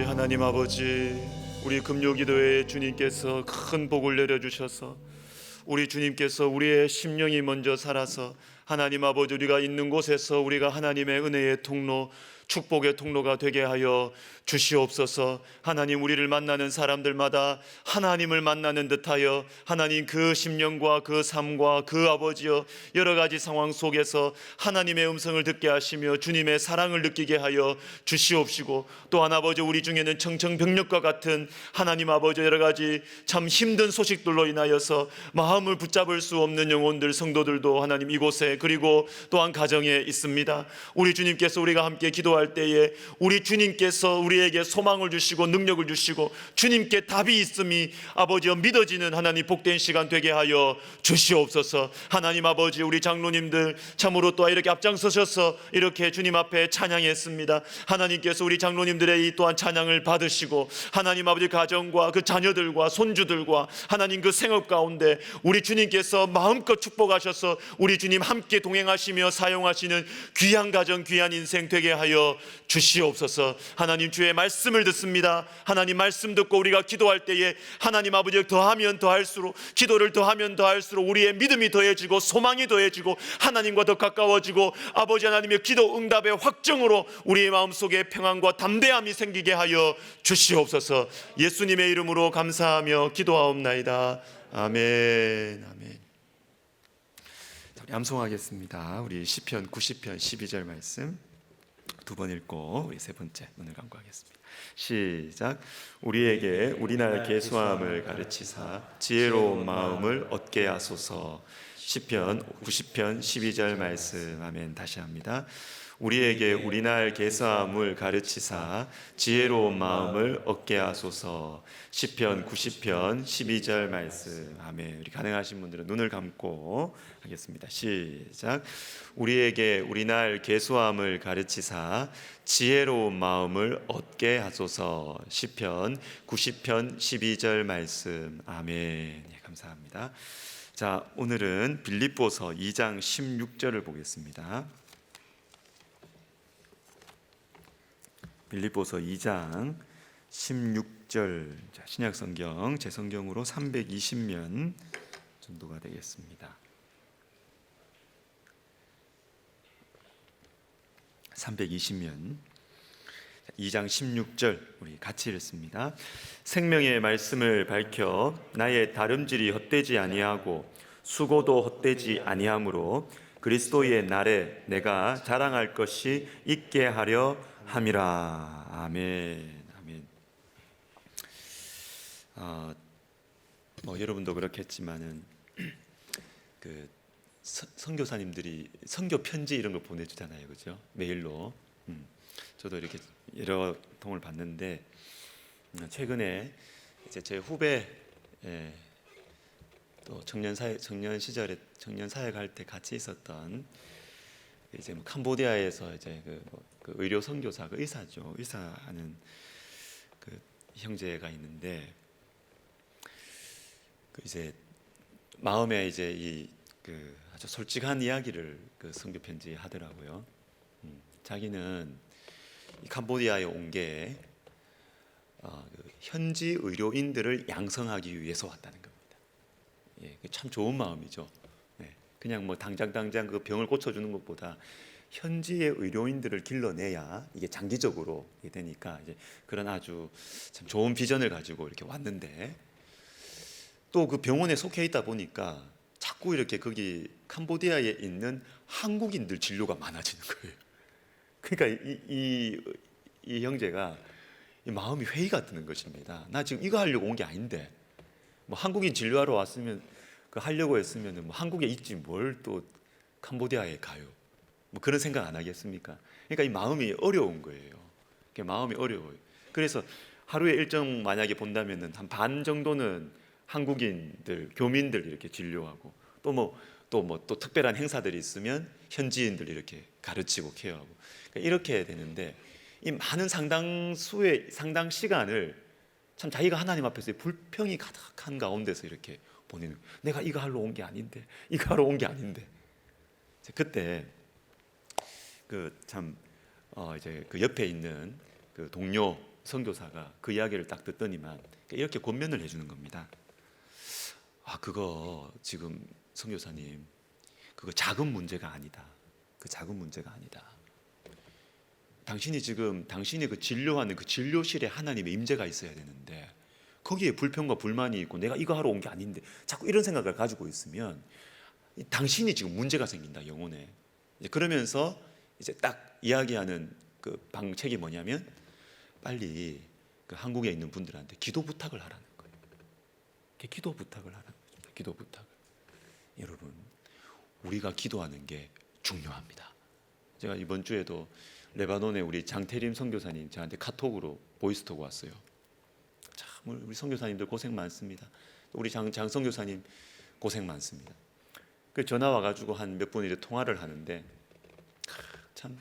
하나님 아버지, 우리 금요기도회에 주님께서 큰 복을 내려주셔서 우리 주님께서 우리의 심령이 먼저 살아서 하나님 아버지, 우리가 있는 곳에서 우리가 하나님의 은혜의 통로, 축복의 통로가 되게 하여 주시옵소서. 하나님, 우리를 만나는 사람들마다 하나님을 만나는 듯하여 하나님 그 심령과 그 삶과 그 아버지여 여러 가지 상황 속에서 하나님의 음성을 듣게 하시며 주님의 사랑을 느끼게 하여 주시옵시고, 또한 아버지, 우리 중에는 청청병력과 같은 하나님 아버지 여러 가지 참 힘든 소식들로 인하여서 마음을 붙잡을 수 없는 영혼들, 성도들도 하나님 이곳에 그리고 또한 가정에 있습니다. 우리 주님께서 우리가 함께 기도할 때에 우리 주님께서 우리에게 소망을 주시고 능력을 주시고 주님께 답이 있음이 아버지여 믿어지는 하나님 복된 시간 되게 하여 주시옵소서. 하나님 아버지, 우리 장로님들 참으로 또 이렇게 앞장서셔서 이렇게 주님 앞에 찬양했습니다. 하나님께서 우리 장로님들의 이 또한 찬양을 받으시고 하나님 아버지 가정과 그 자녀들과 손주들과 하나님 그 생업 가운데 우리 주님께서 마음껏 축복하셔서 우리 주님 함께 동행하시며 사용하시는 귀한 가정, 귀한 인생 되게 하여 주시옵소서. 하나님, 주의 말씀을 듣습니다. 하나님 말씀 듣고 우리가 기도할 때에 하나님 아버지 더하면 더할수록, 기도를 더하면 더할수록 우리의 믿음이 더해지고 소망이 더해지고 하나님과 더 가까워지고 아버지 하나님의 기도 응답의 확정으로 우리의 마음속에 평안과 담대함이 생기게 하여 주시옵소서. 예수님의 이름으로 감사하며 기도하옵나이다. 아멘. 아멘. 암송하겠습니다. 우리 시편 90편 12절 말씀 두 번 읽고 우리 세 번째 눈을 감고 하겠습니다. 시작. 우리에게 우리날 계수함을 가르치사 지혜로운 마음을 얻게 하소서. 시편 90편 12절 말씀. 아멘. 다시 합니다. 우리에게 우리날 계수함을 가르치사 지혜로운 마음을 얻게 하소서. 시편 90편 12절 말씀. 아멘. 우리 가능하신 분들은 눈을 감고 하겠습니다. 시작. 우리에게 우리날 계수함을 가르치사 지혜로운 마음을 얻게 하소서. 시편 90편 12절 말씀. 아멘. 예, 감사합니다. 자, 오늘은 빌립보서 2장 16절을 보겠습니다. 빌립보서 2장 16절, 신약성경 제 성경으로 320면 정도가 되겠습니다. 320면 2장 16절 우리 같이 읽습니다. 생명의 말씀을 밝혀 나의 다름질이 헛되지 아니하고 수고도 헛되지 아니하므로 그리스도의 날에 내가 자랑할 것이 있게 하려 함이라. 아멘. 아멘. 여러분도 그렇겠지만은 그 선교사님들이 선교 편지 이런 거 보내주잖아요, 그죠? 메일로. 저도 이렇게 여러 통을 받는데 최근에 이제 제 후배 또 청년 시절에 청년 사역할 때 같이 있었던 이제 캄보디아에서 이제 그 의료 선교사, 그 의사하는 그 형제가 있는데 그 이제 마음에 이제 이 그 아주 솔직한 이야기를 그 선교 편지 하더라고요. 자기는 이 캄보디아에 온 게 그 현지 의료인들을 양성하기 위해서 왔다는 겁니다. 예, 참 좋은 마음이죠. 네, 그냥 뭐 당장 그 병을 고쳐주는 것보다 현지의 의료인들을 길러내야 이게 장기적으로 되니까 이제 그런 아주 참 좋은 비전을 가지고 이렇게 왔는데 또 그 병원에 속해 있다 보니까 자꾸 이렇게 거기 캄보디아에 있는 한국인들 진료가 많아지는 거예요. 그러니까 이 형제가 이 마음이 회의가 드는 것입니다. 나 지금 이거 하려고 온 게 아닌데 뭐 한국인 진료하러 왔으면 그 하려고 했으면 뭐 한국에 있지 뭘 또 캄보디아에 가요. 뭐 그런 생각 안 하겠습니까? 그러니까 이 마음이 어려운 거예요. 마음이 어려워요. 그래서 하루에 일정 만약에 본다면은 한 반 정도는 한국인들, 교민들 이렇게 진료하고 또 특별한 행사들이 있으면 현지인들 이렇게 가르치고 케어하고 그러니까 이렇게 해야 되는데 이 많은 상당 시간을 참 자기가 하나님 앞에서 불평이 가득한 가운데서 이렇게 보내는 내가 이거 하러 온 게 아닌데 그때 그 참 이제 그 옆에 있는 그 동료 선교사가 그 이야기를 딱 듣더니만 이렇게 권면을 해주는 겁니다. 그거 지금 선교사님, 그거 작은 문제가 아니다. 그 작은 문제가 아니다. 당신이 그 진료하는 그 진료실에 하나님의 임재가 있어야 되는데 거기에 불평과 불만이 있고 내가 이거 하러 온 게 아닌데 자꾸 이런 생각을 가지고 있으면 당신이 지금 문제가 생긴다, 영혼에. 그러면서 이제 딱 이야기하는 그 방책이 뭐냐면 빨리 그 한국에 있는 분들한테 기도 부탁을 하라는 거예요. 기도 부탁을 하라는 거죠. 기도 부탁을. 여러분, 우리가 기도하는 게 중요합니다. 제가 이번 주에도 레바논에 우리 장태림 선교사님 저한테 카톡으로 보이스톡 왔어요. 참 우리 선교사님들 고생 많습니다. 우리 장 선교사님 고생 많습니다. 그 전화 와가지고 한 몇 분 이제 통화를 하는데 참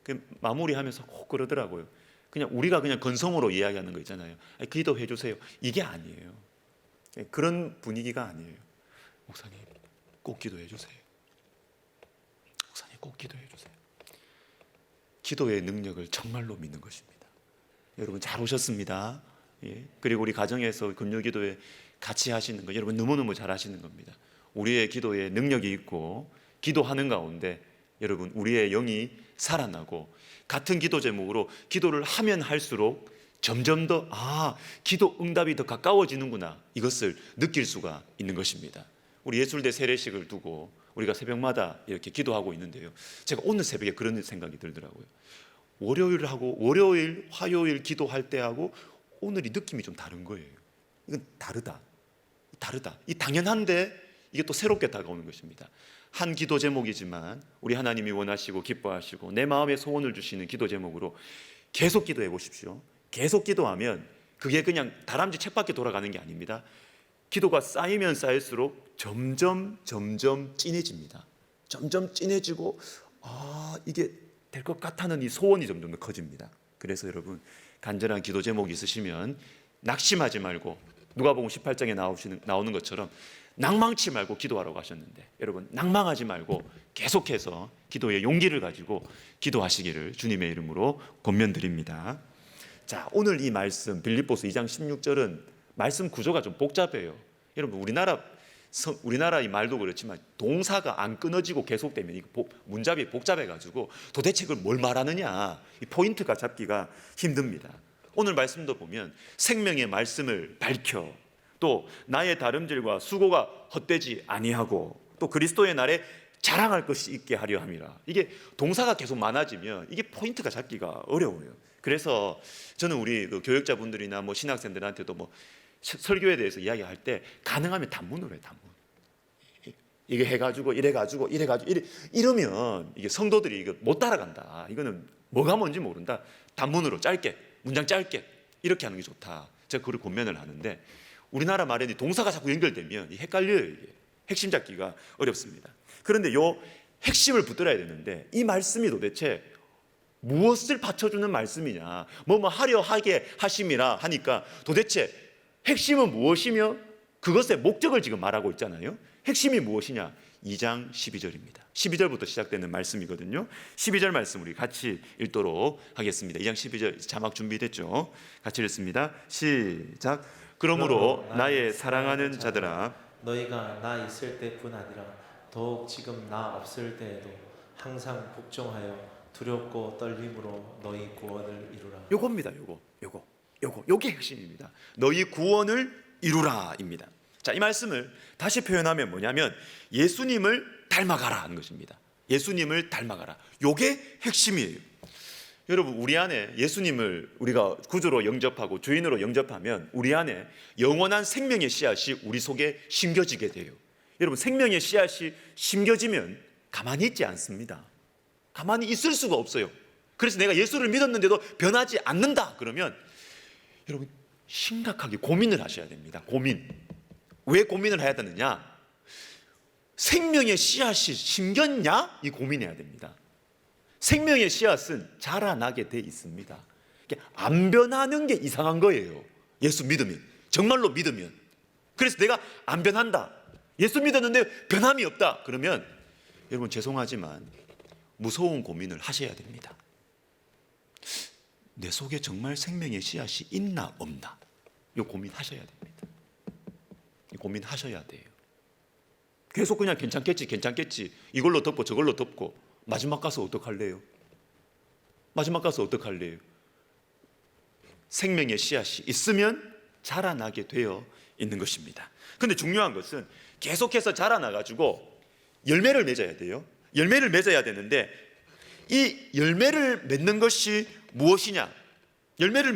그 마무리하면서 꼭 그러더라고요. 그냥 우리가 그냥 건성으로 이야기하는 거 있잖아요. 기도해 주세요. 이게 아니에요. 그런 분위기가 아니에요. 목사님 꼭 기도해 주세요. 목사님 꼭 기도해 주세요. 기도의 능력을 정말로 믿는 것입니다. 여러분 잘 오셨습니다. 예. 그리고 우리 가정에서 금요기도회 같이 하시는 거 여러분 너무너무 잘 하시는 겁니다. 우리의 기도에 능력이 있고 기도하는 가운데 여러분 우리의 영이 살아나고 같은 기도 제목으로 기도를 하면 할수록 점점 더 기도 응답이 더 가까워지는구나 이것을 느낄 수가 있는 것입니다. 우리 예술대 세례식을 두고 우리가 새벽마다 이렇게 기도하고 있는데요. 제가 오늘 새벽에 그런 생각이 들더라고요. 월요일, 화요일 기도할 때하고 오늘이 느낌이 좀 다른 거예요. 이건 다르다. 이 당연한데 이게 또 새롭게 다가오는 것입니다. 한 기도 제목이지만 우리 하나님이 원하시고 기뻐하시고 내 마음에 소원을 주시는 기도 제목으로 계속 기도해 보십시오. 계속 기도하면 그게 그냥 다람쥐 쳇바퀴 돌아가는 게 아닙니다. 기도가 쌓이면 쌓일수록 점점 진해집니다. 점점 진해지고 이게 될 것 같다는 이 소원이 점점 더 커집니다. 그래서 여러분 간절한 기도 제목이 있으시면 낙심하지 말고 누가복음 18장에 나오는 것처럼 낭망치 말고 기도하라고 하셨는데 여러분 낭망하지 말고 계속해서 기도의 용기를 가지고 기도하시기를 주님의 이름으로 권면드립니다. 자, 오늘 이 말씀 빌립보서 2장 16절은 말씀 구조가 좀 복잡해요. 여러분 우리나라 이 말도 그렇지만 동사가 안 끊어지고 계속되면 문잡이 복잡해가지고 도대체 그걸 뭘 말하느냐 이 포인트가 잡기가 힘듭니다. 오늘 말씀도 보면 생명의 말씀을 밝혀 또 나의 다름질과 수고가 헛되지 아니하고 또 그리스도의 날에 자랑할 것이 있게 하려 함이라. 이게 동사가 계속 많아지면 이게 포인트가 잡기가 어려워요. 그래서 저는 우리 그 교역자분들이나 뭐 신학생들한테도 뭐 설교에 대해서 이야기할 때 가능하면 단문으로 해. 단문. 이게 해가지고 이래가지고 이러면 이게 성도들이 이거 못 따라간다. 이거는 뭐가 뭔지 모른다. 단문으로 짧게 문장 짧게 이렇게 하는 게 좋다. 제가 그걸 권면을 하는데 우리나라 말에 동사가 자꾸 연결되면 헷갈려요. 이게 핵심 잡기가 어렵습니다. 그런데 요 핵심을 붙들어야 되는데 이 말씀이 도대체 무엇을 받쳐주는 말씀이냐 뭐 하려 하게 하심이라 하니까 도대체 핵심은 무엇이며 그것의 목적을 지금 말하고 있잖아요. 핵심이 무엇이냐 2장 12절입니다 12절부터 시작되는 말씀이거든요. 12절 말씀 우리 같이 읽도록 하겠습니다. 2장 12절 자막 준비됐죠? 같이 읽습니다. 시작. 그러므로 나의 사랑하는 자들아 너희가 나 있을 때뿐 아니라 더욱 지금 나 없을 때에도 항상 복종하여 두렵고 떨림으로 너희 구원을 이루라. 요겁니다. 요게 핵심입니다. 너희 구원을 이루라입니다. 자, 이 말씀을 다시 표현하면 뭐냐면 예수님을 닮아가라 하는 것입니다. 예수님을 닮아가라. 요게 핵심이에요. 여러분 우리 안에 예수님을 우리가 구주로 영접하고 주인으로 영접하면 우리 안에 영원한 생명의 씨앗이 우리 속에 심겨지게 돼요. 여러분 생명의 씨앗이 심겨지면 가만히 있지 않습니다. 가만히 있을 수가 없어요. 그래서 내가 예수를 믿었는데도 변하지 않는다 그러면 여러분 심각하게 고민을 하셔야 됩니다. 왜 고민을 해야 되느냐? 생명의 씨앗이 심겼냐? 이 고민해야 됩니다. 생명의 씨앗은 자라나게 돼 있습니다. 안 변하는 게 이상한 거예요. 예수 믿으면, 정말로 믿으면. 그래서 내가 안 변한다. 예수 믿었는데 변함이 없다. 그러면 여러분 죄송하지만 무서운 고민을 하셔야 됩니다. 내 속에 정말 생명의 씨앗이 있나 없나, 이거 고민하셔야 됩니다. 고민하셔야 돼요. 계속 그냥 괜찮겠지 이걸로 덮고 저걸로 덮고 마지막 가서 어떡할래요? 생명의 씨앗이 있으면 자라나게 되어 있는 것입니다. 근데 중요한 것은 계속해서 자라나가지고 열매를 맺어야 돼요. 열매를 맺어야 되는데 이 열매를 맺는 것이 무엇이냐? 열매를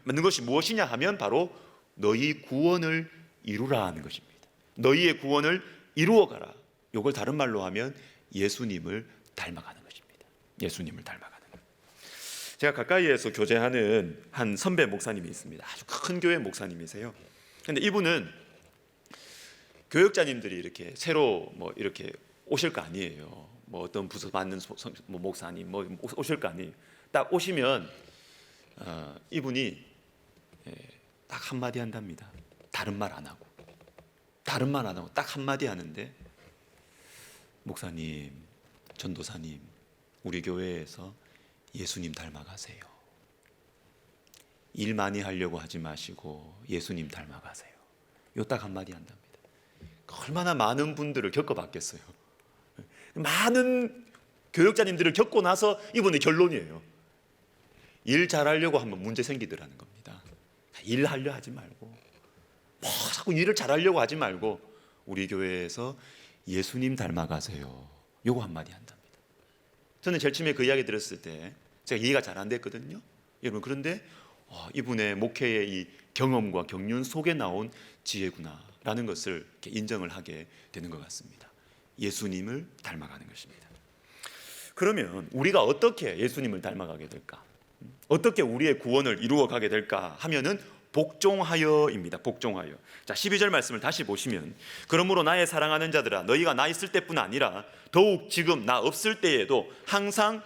맺는 것이 무엇이냐 하면 바로 너희 구원을 이루라 하는 것입니다. 너희의 구원을 이루어가라. 이걸 다른 말로 하면 예수님을 닮아가는 것입니다. 예수님을 닮아가는 것. 제가 가까이에서 교제하는 한 선배 목사님이 있습니다. 아주 큰 교회 목사님이세요. 근데 이분은 교역자님들이 이렇게 새로 이렇게 오실 거 아니에요. 어떤 부서 맡는 목사님 오실 거 아니에요. 딱 오시면 이분이 딱 한마디 한답니다. 다른 말 안 하고 딱 한마디 하는데, 목사님, 전도사님, 우리 교회에서 예수님 닮아가세요. 일 많이 하려고 하지 마시고 예수님 닮아가세요. 요 딱 한마디 한답니다. 얼마나 많은 분들을 겪어봤겠어요. 많은 교역자님들을 겪고 나서 이분의 결론이에요. 일 잘하려고 하면 문제 생기더라는 겁니다. 일하려 하지 말고, 자꾸 일을 잘하려고 하지 말고 우리 교회에서 예수님 닮아가세요. 요거 한마디 한답니다. 저는 제일 처음에 그 이야기 들었을 때 제가 이해가 잘 안 됐거든요. 여러분, 그런데 이분의 목회의 이 경험과 경륜 속에 나온 지혜구나라는 것을 이렇게 인정을 하게 되는 것 같습니다. 예수님을 닮아가는 것입니다. 그러면 우리가 어떻게 예수님을 닮아가게 될까? 어떻게 우리의 구원을 이루어 가게 될까 하면은 복종하여입니다. 복종하여. 자, 12절 말씀을 다시 보시면, 그러므로 나의 사랑하는 자들아, 너희가 나 있을 때뿐 아니라 더욱 지금 나 없을 때에도 항상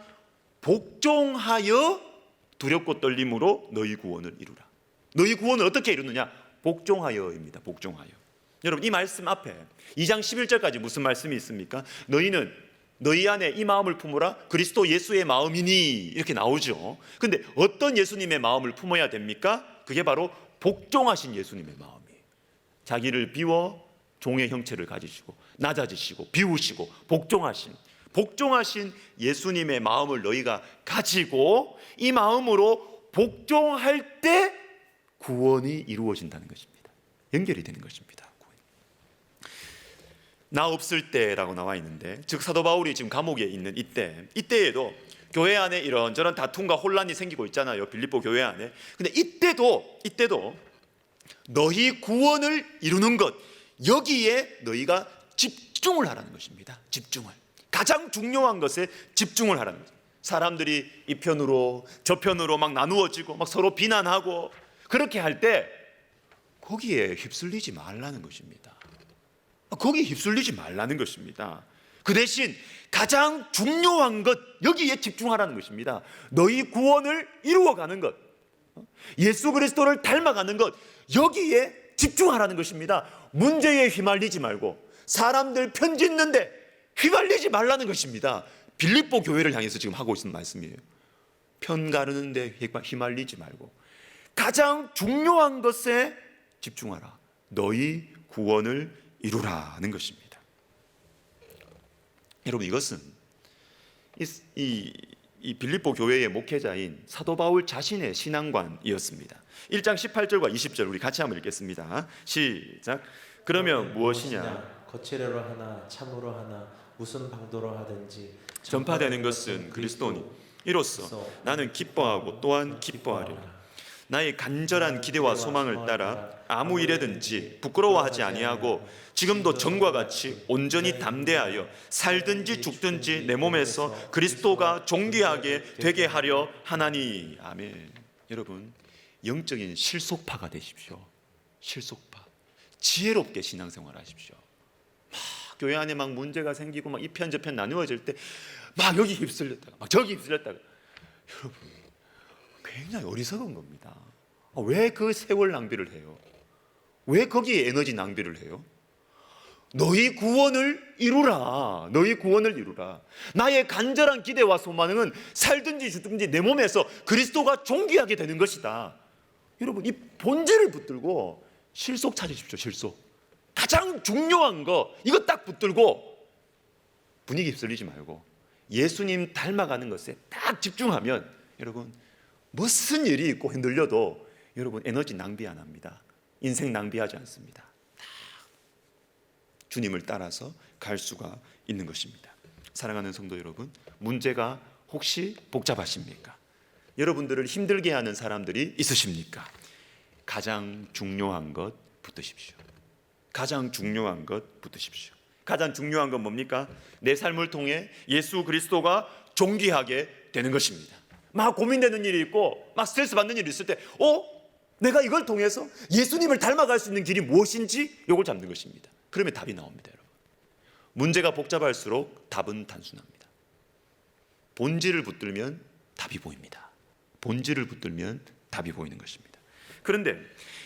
복종하여 두렵고 떨림으로 너희 구원을 이루라. 너희 구원을 어떻게 이루느냐? 복종하여입니다. 복종하여. 여러분, 이 말씀 앞에 2장 11절까지 무슨 말씀이 있습니까? 너희는 너희 안에 이 마음을 품으라, 그리스도 예수의 마음이니, 이렇게 나오죠. 근데 어떤 예수님의 마음을 품어야 됩니까? 그게 바로 복종하신 예수님의 마음이에요. 자기를 비워 종의 형체를 가지시고 낮아지시고 비우시고 복종하신 예수님의 마음을 너희가 가지고 이 마음으로 복종할 때 구원이 이루어진다는 것입니다. 연결이 되는 것입니다. 나 없을 때라고 나와 있는데, 즉 사도 바울이 지금 감옥에 있는 이때에도 교회 안에 이런저런 다툼과 혼란이 생기고 있잖아요. 빌립보 교회 안에. 근데 이때도 너희 구원을 이루는 것, 여기에 너희가 집중을 하라는 것입니다. 집중을. 가장 중요한 것에 집중을 하라는 거죠. 사람들이 이 편으로 저 편으로 막 나누어지고 막 서로 비난하고 그렇게 할 때 거기에 휩쓸리지 말라는 것입니다. 거기에 휩쓸리지 말라는 것입니다. 그 대신 가장 중요한 것, 여기에 집중하라는 것입니다. 너희 구원을 이루어가는 것, 예수 그리스도를 닮아가는 것, 여기에 집중하라는 것입니다. 문제에 휘말리지 말고 사람들 편짓는데 휘말리지 말라는 것입니다. 빌립보 교회를 향해서 지금 하고 있는 말씀이에요. 편 가르는데 휘말리지 말고 가장 중요한 것에 집중하라. 너희 구원을 이루라는 것입니다. 여러분, 이것은 이 빌립보 교회의 목회자인 사도 바울 자신의 신앙관이었습니다. 1장 18절과 20절 우리 같이 한번 읽겠습니다. 시작. 그러면 무엇이냐? 거칠어로 하나 참으로 하나 무슨 방도로 하든지 전파되는 것은 그리스도니, 이로써 나는 기뻐하고 또한 기뻐하리라. 나의 간절한 기대와 소망을 따라 아무 일에든지 부끄러워하지 아니하고 지금도 전과 같이 온전히 담대하여 살든지 죽든지 내 몸에서 그리스도가 존귀하게 되게 하려 하나니. 아멘. 여러분, 영적인 실속파가 되십시오. 실속파. 지혜롭게 신앙생활 하십시오. 막 교회 안에 막 문제가 생기고 막 이 편 저 편 나누어질 때 막 여기 휩쓸렸다가 막 저기 휩쓸렸다가, 여러분, 굉장히 어리석은 겁니다. 왜 그 세월 낭비를 해요? 왜 거기에 에너지 낭비를 해요? 너희 구원을 이루라. 너희 구원을 이루라. 나의 간절한 기대와 소망은 살든지 죽든지 내 몸에서 그리스도가 존귀하게 되는 것이다. 여러분, 이 본질을 붙들고 실속 찾으십시오. 실속. 가장 중요한 거 이거 딱 붙들고 분위기 휩쓸리지 말고 예수님 닮아가는 것에 딱 집중하면 여러분, 무슨 일이 있고 흔들려도 여러분 에너지 낭비 안 합니다. 인생 낭비하지 않습니다. 다 주님을 따라서 갈 수가 있는 것입니다. 사랑하는 성도 여러분, 문제가 혹시 복잡하십니까? 여러분들을 힘들게 하는 사람들이 있으십니까? 가장 중요한 것 붙드십시오. 가장 중요한 것 붙드십시오. 가장 중요한 건 뭡니까? 내 삶을 통해 예수 그리스도가 존귀하게 되는 것입니다. 막 고민되는 일이 있고 막 스트레스 받는 일이 있을 때 내가 이걸 통해서 예수님을 닮아갈 수 있는 길이 무엇인지 이걸 잡는 것입니다. 그러면 답이 나옵니다. 여러분, 문제가 복잡할수록 답은 단순합니다. 본질을 붙들면 답이 보입니다. 본질을 붙들면 답이 보이는 것입니다. 그런데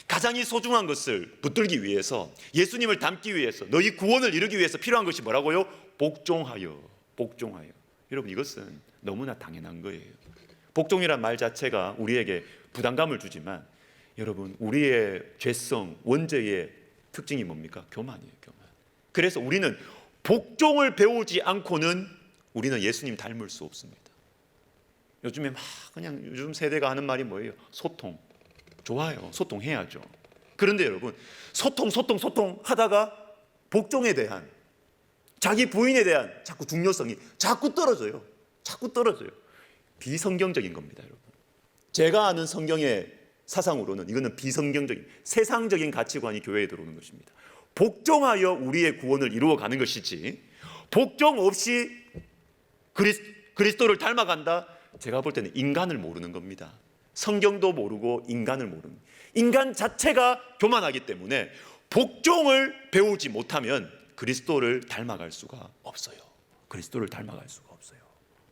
가장 이 소중한 것을 붙들기 위해서, 예수님을 닮기 위해서, 너희 구원을 이루기 위해서 필요한 것이 뭐라고요? 복종하여. 복종하여. 여러분, 이것은 너무나 당연한 거예요. 복종이란 말 자체가 우리에게 부담감을 주지만 여러분, 우리의 죄성, 원죄의 특징이 뭡니까? 교만이에요. 교만. 그래서 우리는 복종을 배우지 않고는 우리는 예수님 닮을 수 없습니다. 요즘에 막 그냥 요즘 세대가 하는 말이 뭐예요? 소통. 좋아요. 소통해야죠. 그런데 여러분, 소통 하다가 복종에 대한, 자기 부인에 대한 자꾸 중요성이 자꾸 떨어져요. 자꾸 떨어져요. 비성경적인 겁니다, 여러분. 제가 아는 성경의 사상으로는 이거는 비성경적인, 세상적인 가치관이 교회에 들어오는 것입니다. 복종하여 우리의 구원을 이루어가는 것이지, 복종 없이 그리스도를 닮아간다? 제가 볼 때는 인간을 모르는 겁니다. 성경도 모르고 인간을 모르는, 인간 자체가 교만하기 때문에 복종을 배우지 못하면 그리스도를 닮아갈 수가 없어요. 그리스도를 닮아갈 수가 없어요.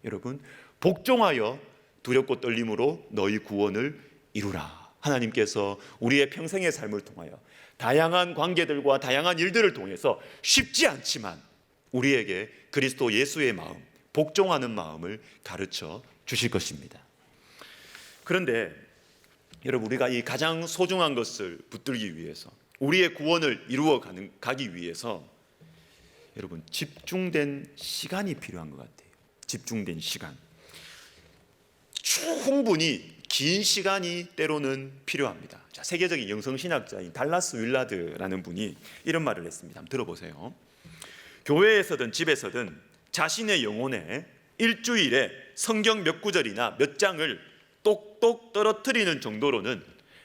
여러분, 복종하여 두렵고 떨림으로 너희 구원을 이루라. 하나님께서 우리의 평생의 삶을 통하여 다양한 관계들과 다양한 일들을 통해서 쉽지 않지만 우리에게 그리스도 예수의 마음, 복종하는 마음을 가르쳐 주실 것입니다. 그런데 여러분, 우리가 이 가장 소중한 것을 붙들기 위해서, 우리의 구원을 이루어 가기 위해서 여러분, 집중된 시간이 필요한 것 같아요. 집중된 시간. 충분히 긴 시간이 때로는 필요합니다. 자, 세계적인 영성신학자인 달라스 윌라드라는 분이 이런 말을 했습니다. 한번 들어보세요. 교회에서든 집에서든 자신의 영혼에 일주일에 성경 몇 구절이나 몇 장을 똑똑 떨어뜨리는 정도로는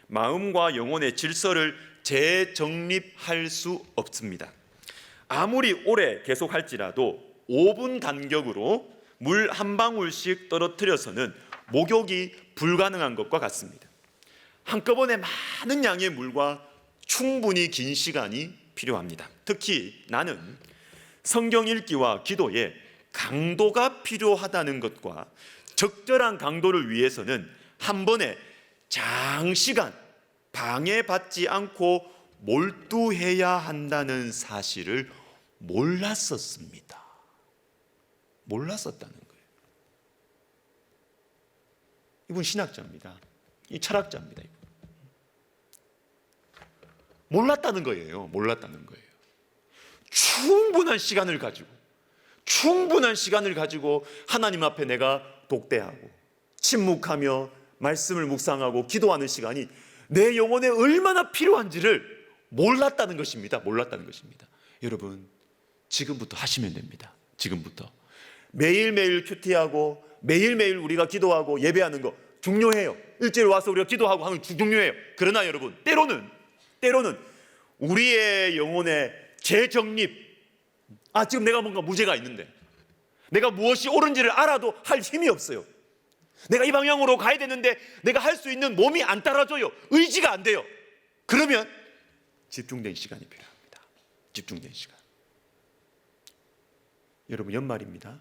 마음과 영혼의 질서를 재정립할 수 없습니다. 아무리 오래 계속할지라도 5분 간격으로 물 한 방울씩 떨어뜨려서는 목욕이 불가능한 것과 같습니다. 한꺼번에 많은 양의 물과 충분히 긴 시간이 필요합니다. 특히 나는 성경 읽기와 기도에 강도가 필요하다는 것과 적절한 강도를 위해서는 한 번에 장시간 방해받지 않고 몰두해야 한다는 사실을 몰랐었습니다. 몰랐었다는 거예요. 이분 신학자입니다. 이 철학자입니다. 몰랐다는 거예요. 몰랐다는 거예요. 충분한 시간을 가지고 하나님 앞에 내가 독대하고 침묵하며 말씀을 묵상하고 기도하는 시간이 내 영혼에 얼마나 필요한지를 몰랐다는 것입니다. 몰랐다는 것입니다. 여러분, 지금부터 하시면 됩니다. 지금부터 매일매일 큐티하고 매일매일 우리가 기도하고 예배하는 거 중요해요. 일주일 와서 우리가 기도하고 하는 거 중요해요. 그러나 여러분, 때로는 우리의 영혼의 재정립, 지금 내가 뭔가 문제가 있는데, 내가 무엇이 옳은지를 알아도 할 힘이 없어요. 내가 이 방향으로 가야 되는데 내가 할 수 있는 몸이 안 따라줘요. 의지가 안 돼요. 그러면 집중된 시간이 필요합니다. 집중된 시간. 여러분, 연말입니다.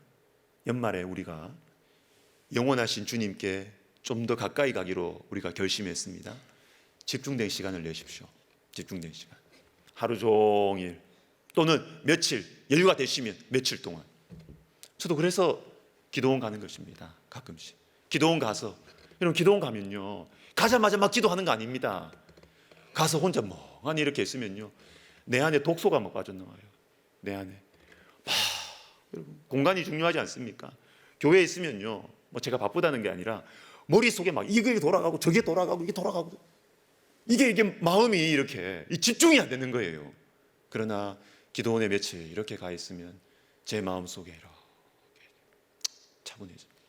연말에 우리가 영원하신 주님께 좀 더 가까이 가기로 우리가 결심했습니다. 집중된 시간을 내십시오. 집중된 시간. 하루 종일 또는 며칠 여유가 되시면 며칠 동안. 저도 그래서 기도원 가는 것입니다. 가끔씩 기도원 가서, 여러분 기도원 가면요 가자마자 막 기도하는 거 아닙니다. 가서 혼자 멍하니 이렇게 있으면요 내 안에 독소가 막 빠져나와요. 내 안에 여러분 공간이 중요하지 않습니까? 교회에 있으면요 뭐 제가 바쁘다는 게 아니라 머릿속에 막 이게 돌아가고 저게 돌아가고 이게 돌아가고 이게 마음이 이렇게 집중이 안 되는 거예요. 그러나 기도원에 며칠 이렇게 가 있으면 제 마음속에 이렇게 차분해집니다.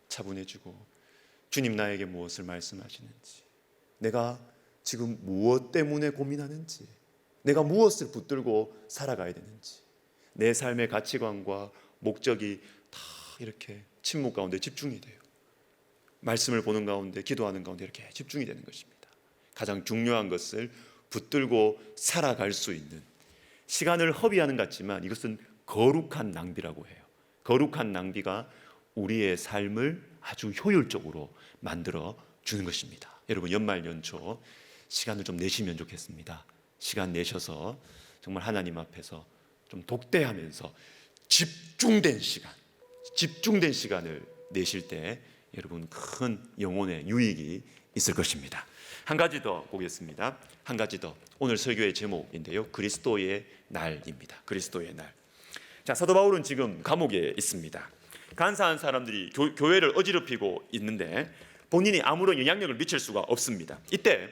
차분해지고 주님 나에게 무엇을 말씀하시는지, 내가 지금 무엇 때문에 고민하는지, 내가 무엇을 붙들고 살아가야 되는지, 내 삶의 가치관과 목적이 다 이렇게 침묵 가운데 집중이 돼요. 말씀을 보는 가운데, 기도하는 가운데 이렇게 집중이 되는 것입니다. 가장 중요한 것을 붙들고 살아갈 수 있는, 시간을 허비하는 것 같지만 이것은 거룩한 낭비라고 해요. 거룩한 낭비가 우리의 삶을 아주 효율적으로 만들어 주는 것입니다. 여러분 연말 연초 시간을 좀 내시면 좋겠습니다. 시간 내셔서 정말 하나님 앞에서 좀 독대하면서 집중된 시간을 내실 때 여러분 큰 영혼의 유익이 있을 것입니다. 한 가지 더 보겠습니다. 한 가지 더. 오늘 설교의 제목인데요. 그리스도의 날입니다. 그리스도의 날. 자, 사도 바울은 지금 감옥에 있습니다. 간사한 사람들이 교회를 어지럽히고 있는데 본인이 아무런 영향력을 미칠 수가 없습니다. 이때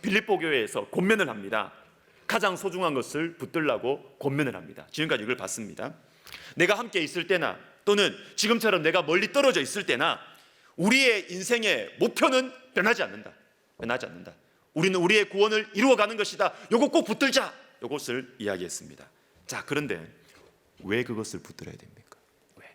빌립보 교회에서 권면을 합니다. 가장 소중한 것을 붙들라고 권면을 합니다. 지금까지 이걸 봤습니다. 내가 함께 있을 때나 또는 지금처럼 내가 멀리 떨어져 있을 때나 우리의 인생의 목표는 변하지 않는다. 우리는 우리의 구원을 이루어가는 것이다. 요거 꼭 붙들자. 요것을 이야기했습니다. 자, 그런데 왜 그것을 붙들어야 됩니까? 왜?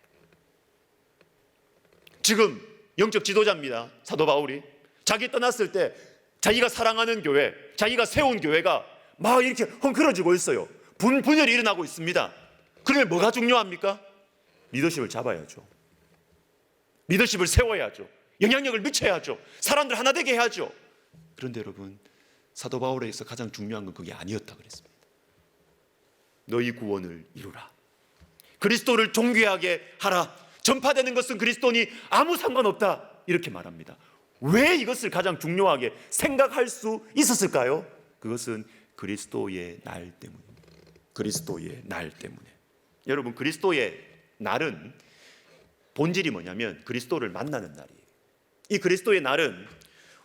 지금 영적 지도자입니다. 사도 바울이 자기 떠났을 때 자기가 사랑하는 교회, 자기가 세운 교회가 막 이렇게 헝클어지고 있어요. 분열이 일어나고 있습니다. 그러면 뭐가 중요합니까? 리더십을 잡아야죠. 리더십을 세워야죠. 영향력을 미쳐야죠. 사람들 하나 되게 해야죠. 그런데 여러분 사도 바울에게서 가장 중요한 건 그게 아니었다 그랬습니다. 너희 구원을 이루라. 그리스도를 존귀하게 하라. 전파되는 것은 그리스도니 아무 상관없다. 이렇게 말합니다. 왜 이것을 가장 중요하게 생각할 수 있었을까요? 그것은 그리스도의 날 때문입니다. 그리스도의 날 때문에. 여러분 그리스도의 날은 본질이 뭐냐면 그리스도를 만나는 날이에요. 이 그리스도의 날은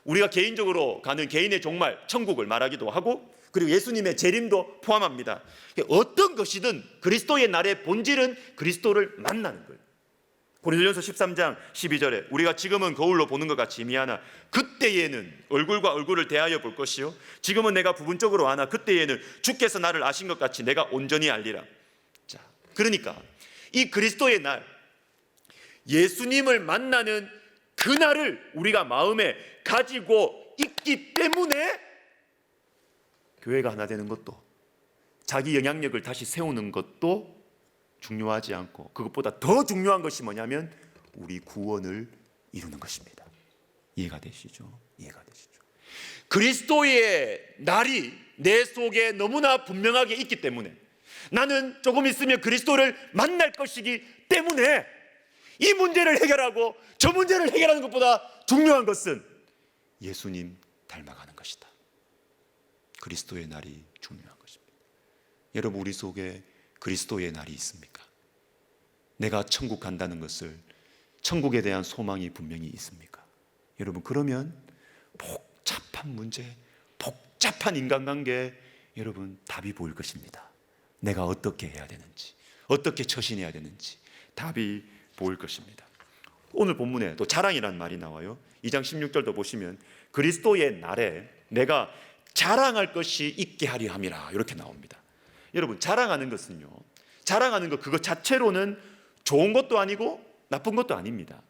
우리가 개인적으로 가는 개인의 종말 천국을 말하기도 하고 그리고 예수님의 재림도 포함합니다. 어떤 것이든 그리스도의 날의 본질은 그리스도를 만나는 거예요. 고린도전서 13장 12절에 우리가 지금은 거울로 보는 것 같이 미하나 그때에는 얼굴과 얼굴을 대하여 볼 것이요 지금은 내가 부분적으로 아나 그때에는 주께서 나를 아신 것 같이 내가 온전히 알리라. 자, 그러니까 이 그리스도의 날, 예수님을 만나는 그날을 우리가 마음에 가지고 있기 때문에 교회가 하나 되는 것도 자기 영향력을 다시 세우는 것도 중요하지 않고 그것보다 더 중요한 것이 뭐냐면 우리 구원을 이루는 것입니다. 이해가 되시죠? 이해가 되시죠? 그리스도의 날이 내 속에 너무나 분명하게 있기 때문에 나는 조금 있으면 그리스도를 만날 것이기 때문에 이 문제를 해결하고 저 문제를 해결하는 것보다 중요한 것은 예수님 닮아가는 것이다. 그리스도의 날이 중요한 것입니다. 여러분 우리 속에 그리스도의 날이 있습니까? 내가 천국 간다는 것을 천국에 대한 소망이 분명히 있습니까? 여러분 그러면 복잡한 문제, 복잡한 인간관계에 여러분 답이 보일 것입니다. 내가 어떻게 해야 되는지, 어떻게 처신해야 되는지 답이 보일 것입니다. 오늘 본문에 또 자랑이라는 말이 나와요. 2장 16절도 보시면 그리스도의 날에 내가 자랑할 것이 있게 하려 함이라 이렇게 나옵니다. 여러분 자랑하는 것은요, 자랑하는 것 그것 자체로는 좋은 것도 아니고 나쁜 것도 아닙니다.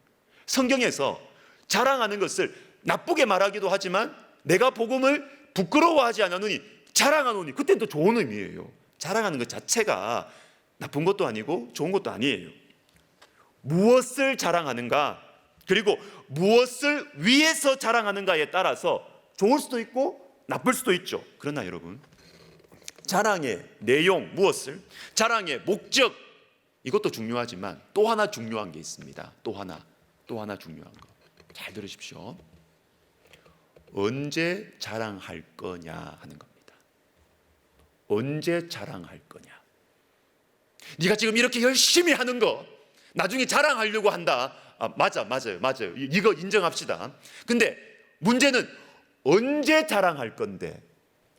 성경에서 자랑하는 것을 나쁘게 말하기도 하지만 내가 복음을 부끄러워하지 않으니 자랑하노니 그때는 또 좋은 의미예요. 자랑하는 것 자체가 나쁜 것도 아니고 좋은 것도 아니에요. 무엇을 자랑하는가 그리고 무엇을 위해서 자랑하는가에 따라서 좋을 수도 있고 나쁠 수도 있죠. 그러나 여러분 자랑의 내용, 무엇을? 자랑의 목적, 이것도 중요하지만 또 하나 중요한 게 있습니다. 또 하나 중요한 거. 잘 들으십시오. 언제 자랑할 거냐 하는 겁니다. 언제 자랑할 거냐. 네가 지금 이렇게 열심히 하는 거 나중에 자랑하려고 한다. 맞아요. 이거 인정합시다. 근데 문제는 언제 자랑할 건데,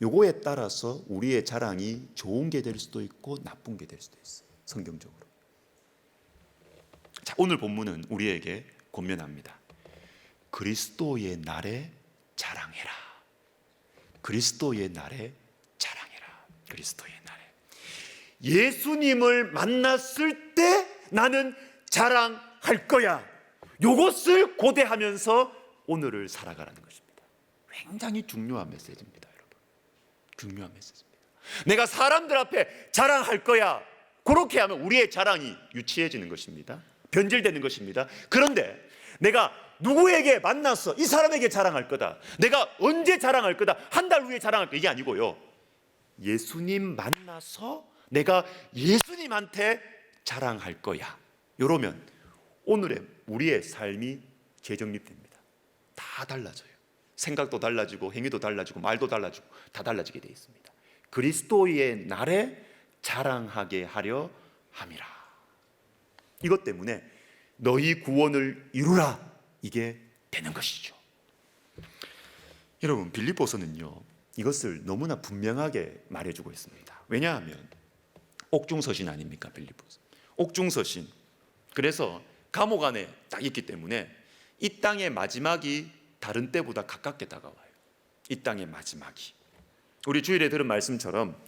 요거에 따라서 우리의 자랑이 좋은 게 될 수도 있고 나쁜 게 될 수도 있어요. 성경적으로. 자, 오늘 본문은 우리에게 권면합니다. 그리스도의 날에 자랑해라. 그리스도의 날에 자랑해라. 그리스도의 날에. 예수님을 만났을 때 나는 자랑할 거야. 요것을 고대하면서 오늘을 살아가라는 것입니다. 굉장히 중요한 메시지입니다, 여러분. 중요한 메시지입니다. 내가 사람들 앞에 자랑할 거야. 그렇게 하면 우리의 자랑이 유치해지는 것입니다. 변질되는 것입니다. 그런데 내가 누구에게 만나서 이 사람에게 자랑할 거다. 내가 언제 자랑할 거다. 한 달 후에 자랑할 거다. 이게 아니고요. 예수님 만나서 내가 예수님한테 자랑할 거야. 이러면 오늘의 우리의 삶이 재정립됩니다. 다 달라져요. 생각도 달라지고 행위도 달라지고 말도 달라지고 다 달라지게 되어 있습니다. 그리스도의 날에 자랑하게 하려 함이라. 이것 때문에 너희 구원을 이루라. 이게 되는 것이죠. 여러분, 빌립보서는요, 이것을 너무나 분명하게 말해주고 있습니다. 왜냐하면 옥중서신 아닙니까? 빌립보서 옥중서신. 그래서 감옥 안에 딱 있기 때문에 이 땅의 마지막이 다른 때보다 가깝게 다가와요. 이 땅의 마지막이. 우리 주일에 들은 말씀처럼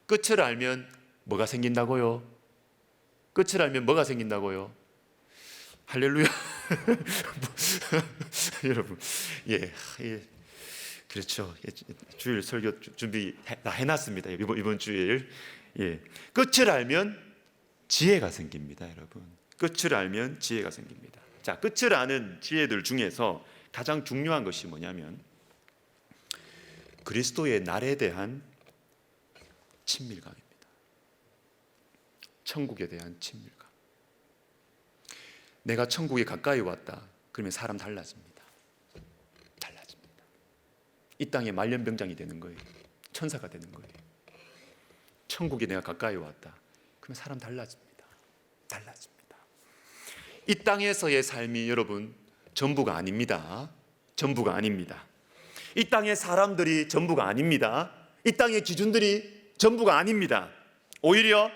끝을 알면 뭐가 생긴다고요? 끝을 알면 뭐가 생긴다고요? 할렐루야. 여러분, 그렇죠. 주일 설교 준비 다 해놨습니다. 이번 주일. 끝을 알면 지혜가 생깁니다, 여러분. 끝을 알면 지혜가 생깁니다. 자, 끝을 아는 지혜들 중에서 가장 중요한 것이 뭐냐면 그리스도의 날에 대한 친밀감입니다. 천국에 대한 친밀감. 내가 천국에 가까이 왔다. 그러면 사람 달라집니다. 이 땅에 말년병장이 되는 거예요. 천사가 되는 거예요. 천국에 내가 가까이 왔다. 그러면 사람 달라집니다. 이 땅에서의 삶이 여러분 전부가 아닙니다. 전부가 아닙니다. 이 땅의 사람들이 전부가 아닙니다. 이 땅의 기준들이 전부가 아닙니다. 오히려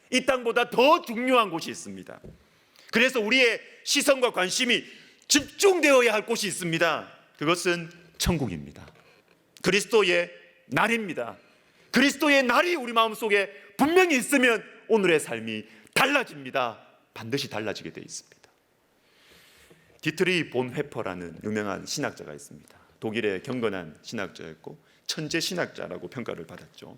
이 땅보다 더 중요한 곳이 있습니다. 그래서 우리의 시선과 관심이 집중되어야 할 곳이 있습니다. 그것은 천국입니다. 그리스도의 날입니다. 그리스도의 날이 우리 마음속에 분명히 있으면 오늘의 삶이 달라집니다. 반드시 달라지게 되어 있습니다. 디트리 본 회퍼라는 유명한 신학자가 있습니다. 독일의 경건한 신학자였고 천재 신학자라고 평가를 받았죠.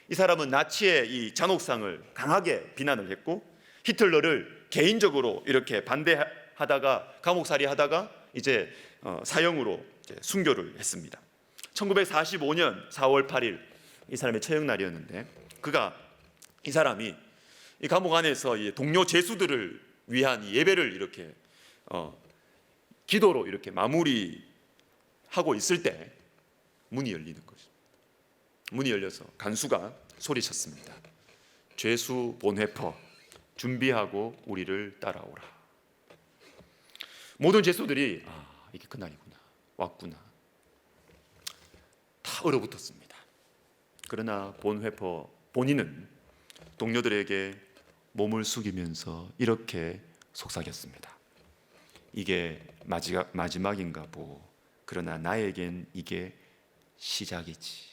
이 사람은 나치의 이 잔혹상을 강하게 비난을 했고 히틀러를 개인적으로 이렇게 반대하다가 감옥살이 하다가 이제 사형으로 이제 순교를 했습니다. 1945년 4월 8일 이 사람의 처형날이었는데 이 사람이 이 감옥 안에서 이 동료 죄수들을 위한 예배를 이렇게 기도로 이렇게 마무리하고 있을 때 문이 열리는 것입니다. 문이 열려서 간수가 소리쳤습니다. 죄수 본회퍼 준비하고 우리를 따라오라. 모든 죄수들이 이게 그날이구나, 왔구나, 다 얼어붙었습니다. 그러나 본회퍼 본인은 동료들에게 몸을 숙이면서 이렇게 속삭였습니다. 이게 마지막인가 보. 그러나 나에겐 이게 시작이지.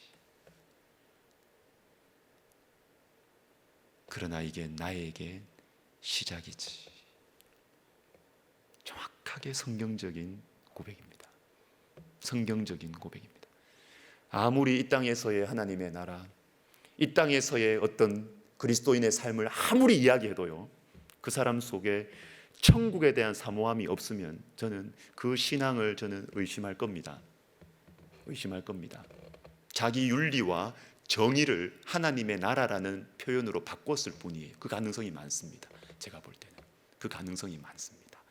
그러나 이게 나에겐 시작이지. 정확하게 성경적인 고백입니다. 성경적인 고백입니다. 아무리 이 땅에서의 하나님의 나라, 이 땅에서의 어떤 그리스도인의 삶을 아무리 이야기해도요, 그 사람 속에 천국에 대한 사모함이 없으면 저는 그 신앙을 의심할 겁니다. 의심할 겁니다. 자기 윤리와 정의를 하나님의 나라라는 표현으로 바꿨을 뿐이에요. 그 가능성이 많습니다. 제가 볼 때는 그 가능성이 많습니다.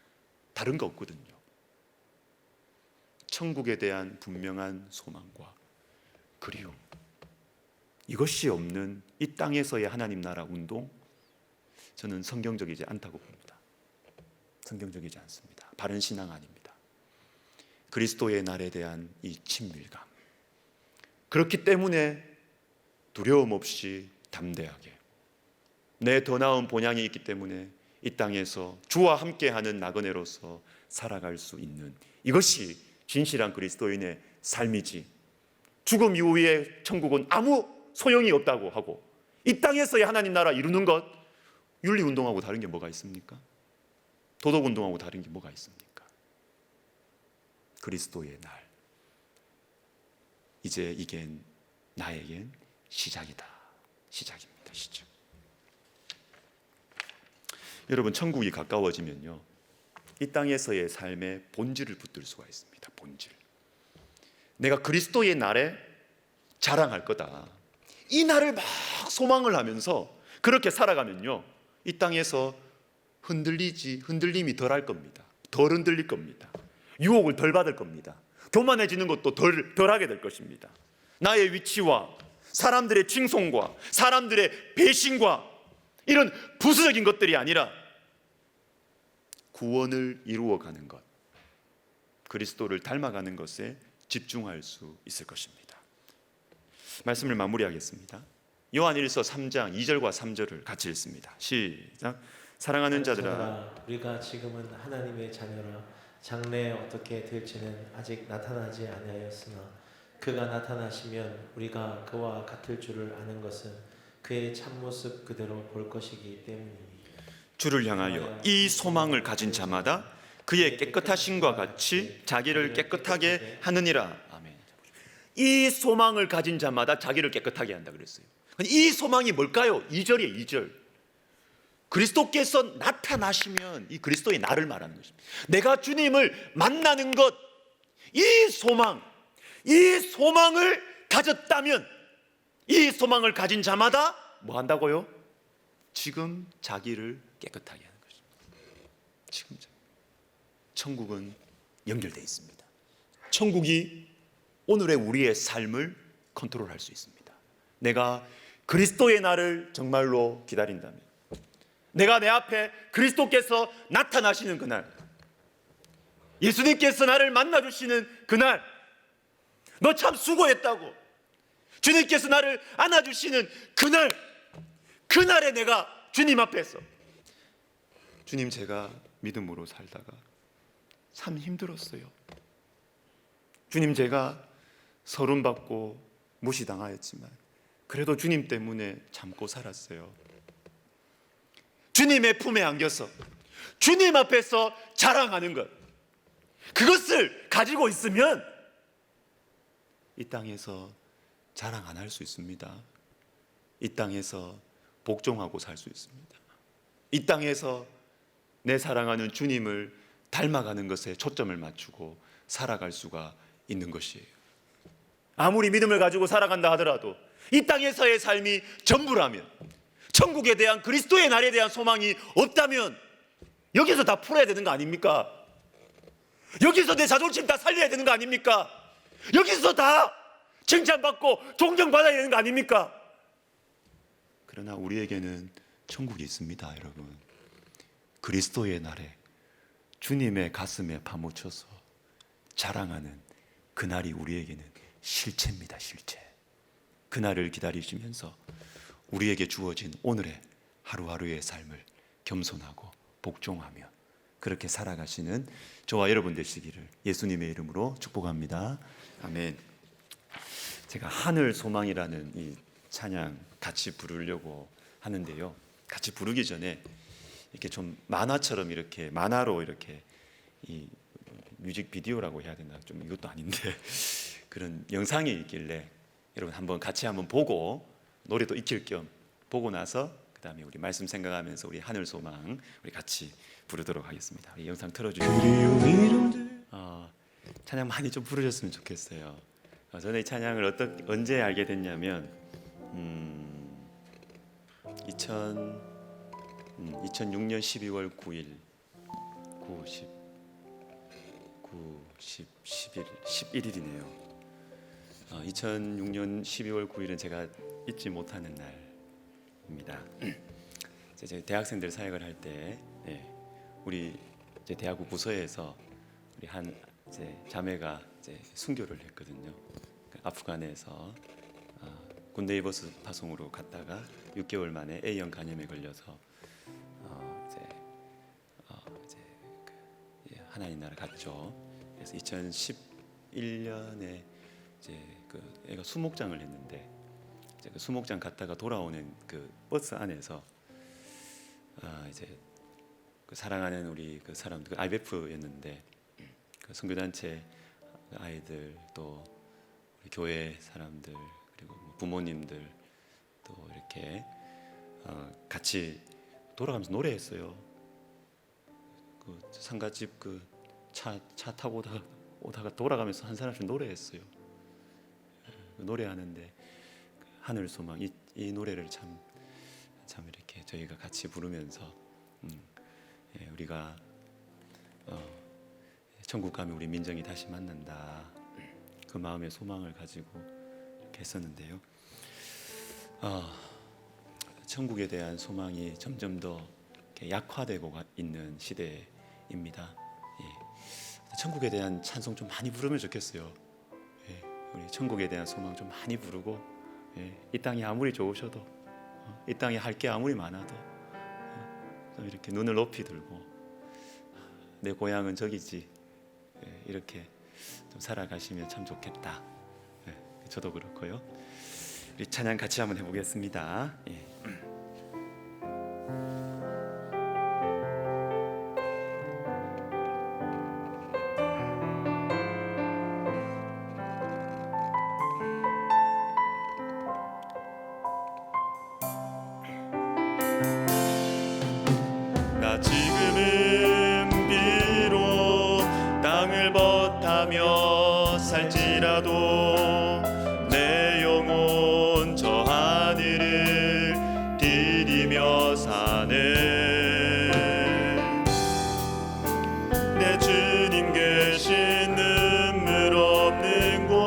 다른 거 없거든요. 천국에 대한 분명한 소망과 그리움, 이것이 없는 이 땅에서의 하나님 나라 운동, 저는 성경적이지 않다고 봅니다. 성경적이지 않습니다. 바른 신앙 아닙니다. 그리스도의 날에 대한 이 친밀감, 그렇기 때문에 두려움 없이 담대하게, 내 더 나은 본향이 있기 때문에 이 땅에서 주와 함께하는 나그네로서 살아갈 수 있는, 이것이 진실한 그리스도인의 삶이지, 죽음 이후에 천국은 아무 소용이 없다고 하고 이 땅에서의 하나님 나라 이루는 것, 윤리운동하고 다른 게 뭐가 있습니까? 도덕운동하고 다른 게 뭐가 있습니까? 그리스도의 날, 이제 이게 나에겐 시작이다. 시작입니다. 시작. 여러분, 천국이 가까워지면요, 이 땅에서의 삶의 본질을 붙들 수가 있습니다. 본질. 내가 그리스도의 날에 자랑할 거다, 이 날을 막 소망을 하면서 그렇게 살아가면요, 이 땅에서 흔들림이 덜 할 겁니다. 덜 흔들릴 겁니다. 유혹을 덜 받을 겁니다. 교만해지는 것도 덜 하게 될 것입니다. 나의 위치와 사람들의 칭송과 사람들의 배신과 이런 부수적인 것들이 아니라 구원을 이루어가는 것, 그리스도를 닮아가는 것에 집중할 수 있을 것입니다. 말씀을 마무리하겠습니다. 요한일서 3장 2절과 3절을 같이 읽습니다. 시작. 사랑하는 자들아, 우리가 지금은 하나님의 자녀라. 장래에 어떻게 될지는 아직 나타나지 아니하였으나 그가 나타나시면 우리가 그와 같을 줄을 아는 것은 그의 참모습 그대로 볼 것이기 때문이니, 주를 향하여 이 소망을 가진 자마다 그의 깨끗하심과 같이 자기를 깨끗하게 하느니라. 아멘. 이 소망을 가진 자마다 자기를 깨끗하게 한다 그랬어요. 이 소망이 뭘까요? 2절이에요. 2절. 그리스도께서 나타나시면, 이 그리스도의 나를 말하는 것입니다. 내가 주님을 만나는 것, 이 소망을 가졌다면, 이 소망을 가진 자마다 뭐 한다고요? 지금 자기를 깨끗하게 하는 것입니다. 지금 천국은 연결되어 있습니다. 천국이 오늘의 우리의 삶을 컨트롤할 수 있습니다. 내가 그리스도의 날을 정말로 기다린다면, 내가 내 앞에 그리스도께서 나타나시는 그날, 예수님께서 나를 만나주시는 그날, 너 참 수고했다고 주님께서 나를 안아주시는 그날, 그날에 내가 주님 앞에서, 주님, 제가 믿음으로 살다가 참 힘들었어요. 주님, 제가 서름받고 무시당하였지만 그래도 주님 때문에 참고 살았어요. 주님의 품에 안겨서 주님 앞에서 자랑하는 것, 그것을 가지고 있으면 이 땅에서 자랑 안 할 수 있습니다. 이 땅에서 복종하고 살 수 있습니다. 이 땅에서 내 사랑하는 주님을 닮아가는 것에 초점을 맞추고 살아갈 수가 있는 것이에요. 아무리 믿음을 가지고 살아간다 하더라도 이 땅에서의 삶이 전부라면, 천국에 대한, 그리스도의 날에 대한 소망이 없다면 여기서 다 풀어야 되는 거 아닙니까? 여기서 내 자존심 다 살려야 되는 거 아닙니까? 여기서 다 칭찬받고 존경받아야 되는 거 아닙니까? 그러나 우리에게는 천국이 있습니다, 여러분. 그리스도의 날에 주님의 가슴에 파묻혀서 자랑하는 그날이 우리에게는 실체입니다, 실체. 그날을 기다리시면서 우리에게 주어진 오늘의 하루하루의 삶을 겸손하고 복종하며 그렇게 살아가시는 저와 여러분 되시기를 예수님의 이름으로 축복합니다. 아멘. 제가 하늘 소망이라는 이 찬양 같이 부르려고 하는데요, 같이 부르기 전에 이렇게 좀 만화처럼, 이렇게 만화로 이렇게 이 뮤직비디오라고 해야 되나, 좀 이것도 아닌데 그런 영상이 있길래 여러분 한번 같이 한번 보고, 노래도 익힐 겸 보고 나서 그 다음에 우리 말씀 생각하면서 우리 하늘 소망 우리 같이 부르도록 하겠습니다. 우리 영상 틀어주시고 찬양 많이 좀 부르셨으면 좋겠어요. 저는 이 찬양을 언제 알게 됐냐면 2006년 12월 9일 9, 10, 9, 10, 11, 11일이네요. 2006년 12월 9일은 제가 잊지 못하는 날입니다. 이제 대학생들 사역을 할 때 우리 이제 대학부 부서에서 우리 한 이제 자매가 이제 순교를 했거든요. 아프간에서 군대 버스 파송으로 갔다가 6개월 만에 A형 간염에 걸려서 이제 하나님 나라 갔죠. 그래서 2011년에 이제 그 애가 수목장을 했는데 이제 그 수목장 갔다가 돌아오는 그 버스 안에서 이제 그 사랑하는 우리 그 사람들 그 IBF였는데 그 선교단체 아이들 또 우리 교회 사람들 그리고 부모님들 또 이렇게 같이 돌아가면서 노래했어요. 그 상가집 그 차 타고 오다가 돌아가면서 한 사람씩 노래했어요. 노래하는데 하늘 소망 이 노래를 참 이렇게 저희가 같이 부르면서 우리가 천국 가면 우리 민정이 다시 만난다 그 마음의 소망을 가지고 이렇게 했었는데요. 천국에 대한 소망이 점점 더 이렇게 약화되고 있는 시대입니다. 천국에 대한 찬송 좀 많이 부르면 좋겠어요. 우리 천국에 대한 소망 좀 많이 부르고 이 땅이 아무리 좋으셔도 이 땅에 할 게 아무리 많아도 좀 이렇게 눈을 높이 들고 내 고향은 저기지 이렇게 좀 살아가시면 참 좋겠다. 저도 그렇고요. 우리 찬양 같이 한번 해보겠습니다. 나 지금은 비록 땅을 벗하며 살지라도 내 영혼 저 하늘을 디디며 사네. 내 주님 계신 눈물 없는 곳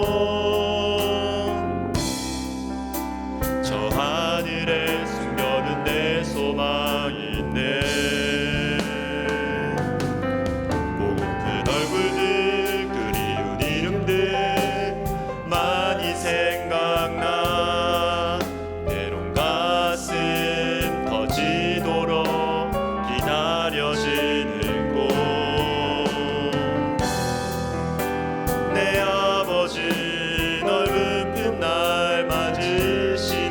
저 하늘에 숨겨둔 내 소망이 있네. 보고픈 얼굴들 그리운 이름들 많이 생각나. 때론 가슴 터지도록 기다려지는 곳. 내 아버지 넓은 품 날 맞으시는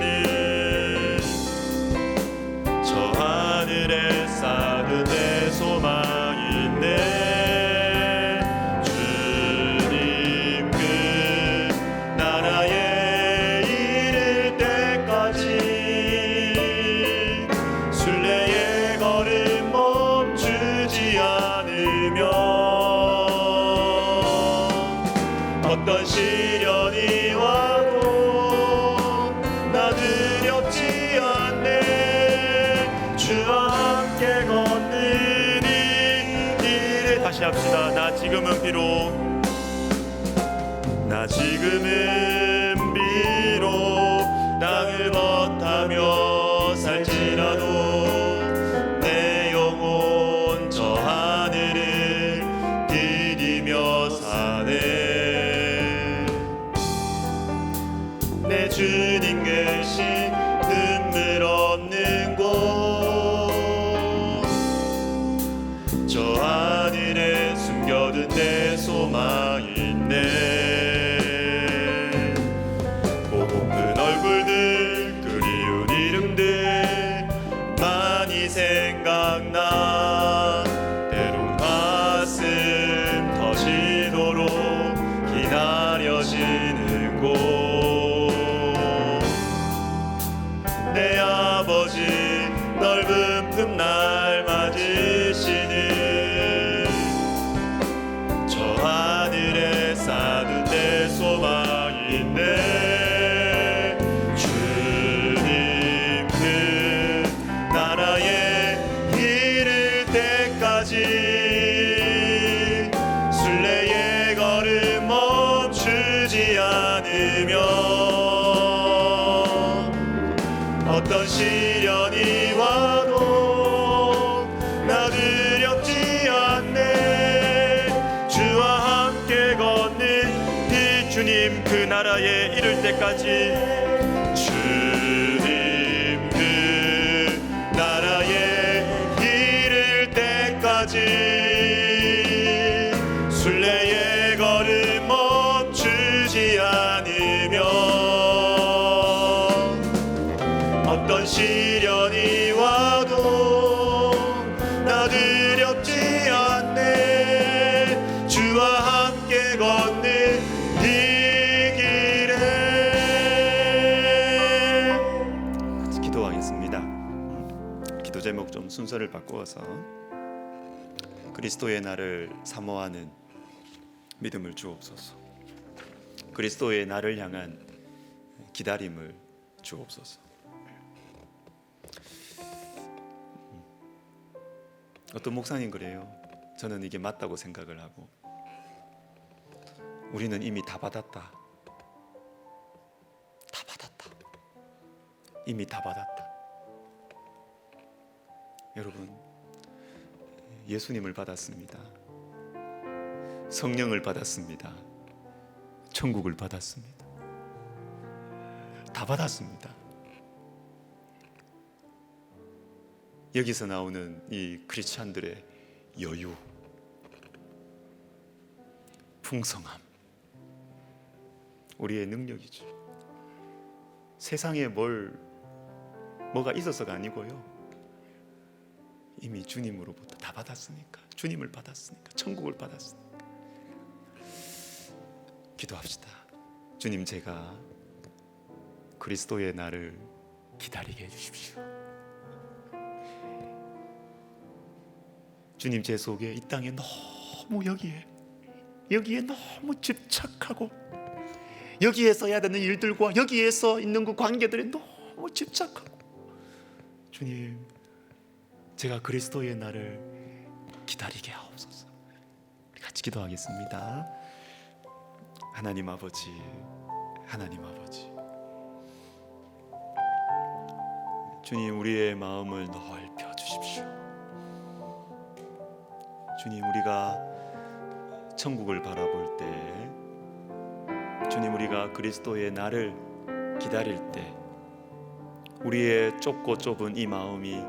저 하늘에 쌓은 내 소망이 있네. 주님 그 나라에 이를 때까지 순례의 걸음 멈추지 않으며 어떤 시련이 와도 나 두렵지 않네. 주와 함께 걷는 이 길을 다시 합시다. 나 지금은 비록 땅을 벗하며 살지라도 내 영혼 저 하늘을 디디며 사네. 내 주님 계신 눈물 없는 곳 저 하늘에 숨겨둔 내 소망이 있네. 보고픈 얼굴들 그리운 이름들 많이 생각나. 때론 가슴 터지도록 기다려지는 곳. 내 아버지 시련이 와도 나 두렵지 않네. 주와 함께 걷는 이 주님 그 나라에 이를 때까지, 주님 그 나라에 이를 때까지 순례의 걸음 멈추지 않으며 어떤 시련이 와도 나 두렵지 않네. 주와 함께 걷는 이 길에. 같이 기도하겠습니다. 기도 제목 좀 순서를 바꾸어서 그리스도의 날을 사모하는 믿음을 주옵소서. 그리스도의 날을 향한 기다림을 주옵소서. 어떤 목사님 그래요. 저는 이게 맞다고 생각을 하고, 우리는 이미 다 받았다. 다 받았다. 이미 다 받았다. 여러분, 예수님을 받았습니다. 성령을 받았습니다. 천국을 받았습니다. 다 받았습니다. 여기서 나오는 이 크리스찬들의 여유, 풍성함, 우리의 능력이죠. 세상에 뭐가 있어서가 아니고요, 이미 주님으로부터 다 받았으니까, 주님을 받았으니까, 천국을 받았으니까. 기도합시다. 주님, 제가 그리스도의 날을 기다리게 해주십시오. 주님, 제 속에 이 땅에 너무 여기에 너무 집착하고, 여기에서 해야 되는 일들과 여기에서 있는 그 관계들에 너무 집착하고, 주님, 제가 그리스도의 날을 기다리게 하옵소서. 우리 같이 기도하겠습니다. 하나님 아버지, 하나님 아버지, 주님, 우리의 마음을 넓혀 주십시오. 주님, 우리가 천국을 바라볼 때, 주님, 우리가 그리스도의 날을 기다릴 때, 우리의 좁고 좁은 이 마음이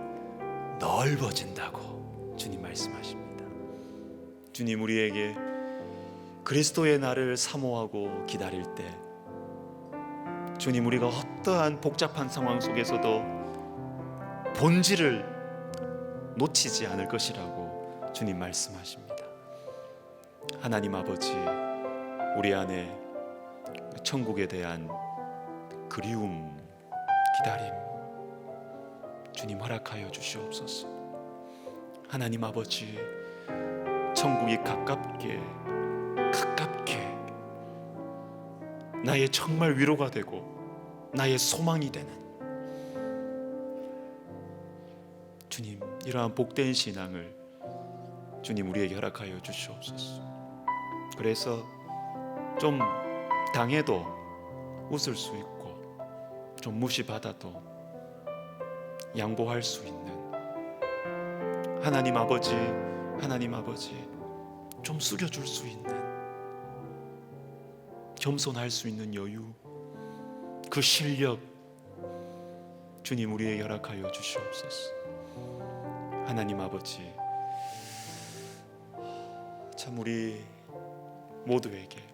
넓어진다고 주님 말씀하십니다. 주님, 우리에게 그리스도의 날을 사모하고 기다릴 때, 주님, 우리가 어떠한 복잡한 상황 속에서도 본질을 놓치지 않을 것이라고 주님 말씀하십니다. 하나님 아버지, 우리 안에 천국에 대한 그리움, 기다림, 주님 허락하여 주시옵소서. 하나님 아버지, 천국이 가깝게 나의 정말 위로가 되고 나의 소망이 되는, 주님, 이러한 복된 신앙을 주님 우리에게 허락하여 주시옵소서. 그래서 좀 당해도 웃을 수 있고, 좀 무시받아도 양보할 수 있는, 하나님 아버지, 좀 숙여줄 수 있는, 겸손할 수 있는 여유, 그 실력, 주님 우리에게 허락하여 주시옵소서. 하나님 아버지, 참 우리 모두에게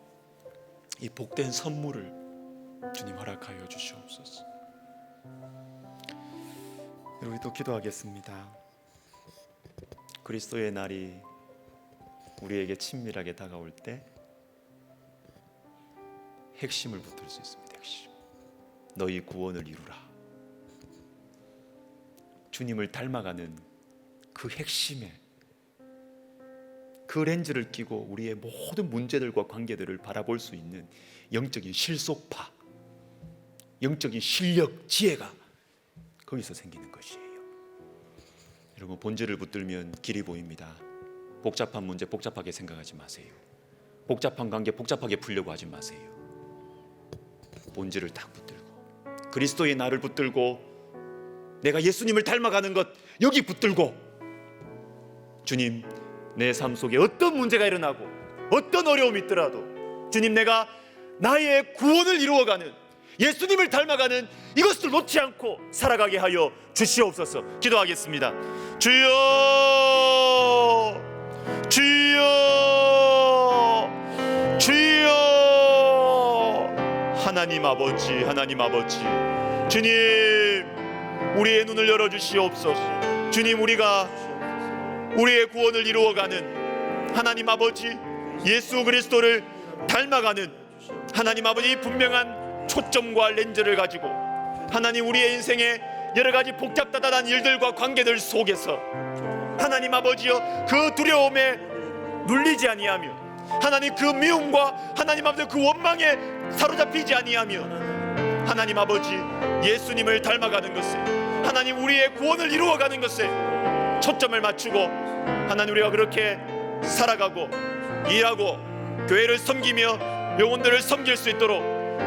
이 복된 선물을 주님 허락하여 주시옵소서. 우리 또 기도하겠습니다. 그리스도의 날이 우리에게 친밀하게 다가올 때 핵심을 붙들 수 있습니다. 핵심, 너희 구원을 이루라. 주님을 닮아가는 그 핵심에, 그 렌즈를 끼고 우리의 모든 문제들과 관계들을 바라볼 수 있는 영적인 실속파, 영적인 실력, 지혜가 거기서 생기는 것이에요. 여러분, 본질을 붙들면 길이 보입니다. 복잡한 문제 복잡하게 생각하지 마세요. 복잡한 관계 복잡하게 풀려고 하지 마세요. 본질을 딱 붙들고, 그리스도의 날을 붙들고 내가 예수님을 닮아가는 것 여기 붙들고, 주님, 내 삶 속에 어떤 문제가 일어나고 어떤 어려움이 있더라도 주님, 내가 나의 구원을 이루어가는, 예수님을 닮아가는 이것을 놓지 않고 살아가게 하여 주시옵소서. 기도하겠습니다. 주여, 주여, 주여. 하나님 아버지, 하나님 아버지, 주님, 우리의 눈을 열어주시옵소서. 주님, 우리가 우리의 구원을 이루어가는 하나님 아버지 예수 그리스도를 닮아가는 하나님 아버지 분명한 초점과 렌즈를 가지고 하나님, 우리의 인생에 여러 가지 복잡다단한 일들과 관계들 속에서 하나님 아버지여, 그 두려움에 눌리지 아니하며 하나님, 그 미움과 하나님 아버지 그 원망에 사로잡히지 아니하며 하나님 아버지 예수님을 닮아가는 것에, 하나님 우리의 구원을 이루어가는 것에 초점을 맞추고 하나님, 우리가 그렇게 살아가고 일하고 교회를 섬기며 영혼들을 섬길 수 있도록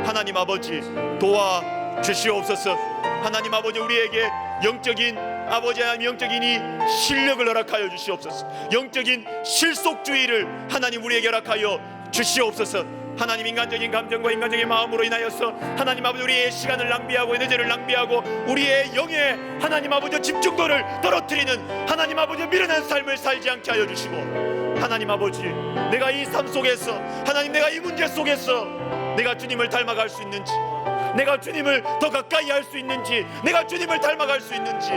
하나님 아버지 도와주시옵소서. 하나님 아버지, 우리에게 영적인 아버지 하나님, 영적인 이 실력을 허락하여 주시옵소서. 영적인 실속주의를 하나님 우리에게 허락하여 주시옵소서. 하나님, 인간적인 감정과 인간적인 마음으로 인하여서 하나님 아버지 우리의 시간을 낭비하고 에너지를 낭비하고 우리의 영의 하나님 아버지 집중도를 떨어뜨리는 하나님 아버지 미련한 삶을 살지 않게 하여 주시고, 하나님 아버지, 내가 이 삶 속에서 하나님, 내가 이 문제 속에서 내가 주님을 닮아갈 수 있는지, 내가 주님을 더 가까이 할 수 있는지, 내가 주님을 닮아갈 수 있는지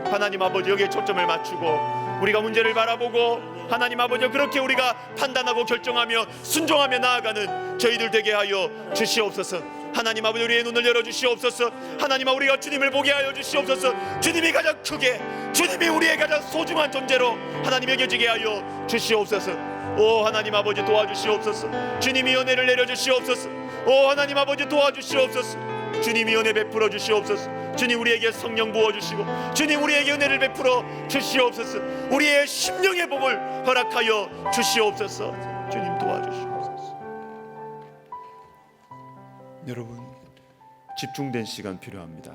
하나님 아버지 여기에 초점을 맞추고 우리가 문제를 바라보고 하나님 아버지 그렇게 우리가 판단하고 결정하며 순종하며 나아가는 저희들 되게 하여 주시옵소서. 하나님 아버지, 우리의 눈을 열어주시옵소서. 하나님, 우리가 주님을 보게 하여 주시옵소서. 주님이 가장 크게, 주님이 우리의 가장 소중한 존재로 하나님 여겨지게 하여 주시옵소서. 오 하나님 아버지, 도와주시옵소서. 주님이 은혜를 내려주시옵소서. 오 하나님 아버지, 도와주시옵소서. 주님이 은혜 베풀어 주시옵소서. 주님, 우리에게 성령 부어주시고 주님, 우리에게 은혜를 베풀어 주시옵소서. 우리의 심령의 복을 허락하여 주시옵소서. 주님, 도와주시옵소서. 여러분, 집중된 시간 필요합니다.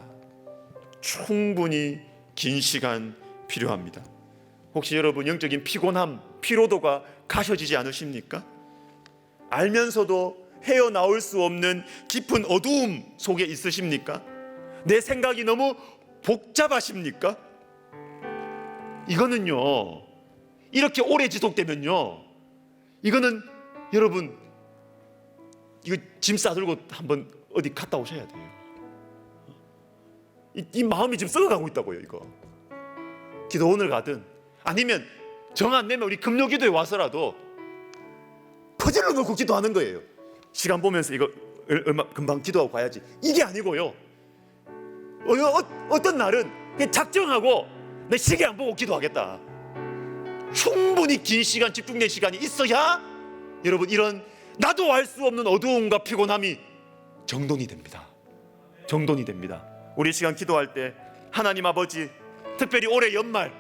충분히 긴 시간 필요합니다. 혹시 여러분 영적인 피곤함, 피로도가 가셔지지 않으십니까? 알면서도 헤어나올 수 없는 깊은 어두움 속에 있으십니까? 내 생각이 너무 복잡하십니까? 이거는요, 이렇게 오래 지속되면요, 이거는 여러분, 이거 짐 싸들고 한번 어디 갔다 오셔야 돼요. 이 마음이 지금 썩어가고 있다고요. 이거 기도원을 가든 아니면 정 안 내면 우리 금요기도에 와서라도 퍼즐로 놓고 기도하는 거예요. 시간 보면서 이거 얼마 금방 기도하고 가야지, 이게 아니고요. 어떤 날은 그냥 작정하고 내 시계 안 보고 기도하겠다. 충분히 긴 시간, 집중된 시간이 있어야 여러분, 이런 나도 알 수 없는 어두움과 피곤함이 정돈이 됩니다. 정돈이 됩니다. 우리 시간 기도할 때 하나님 아버지, 특별히 올해 연말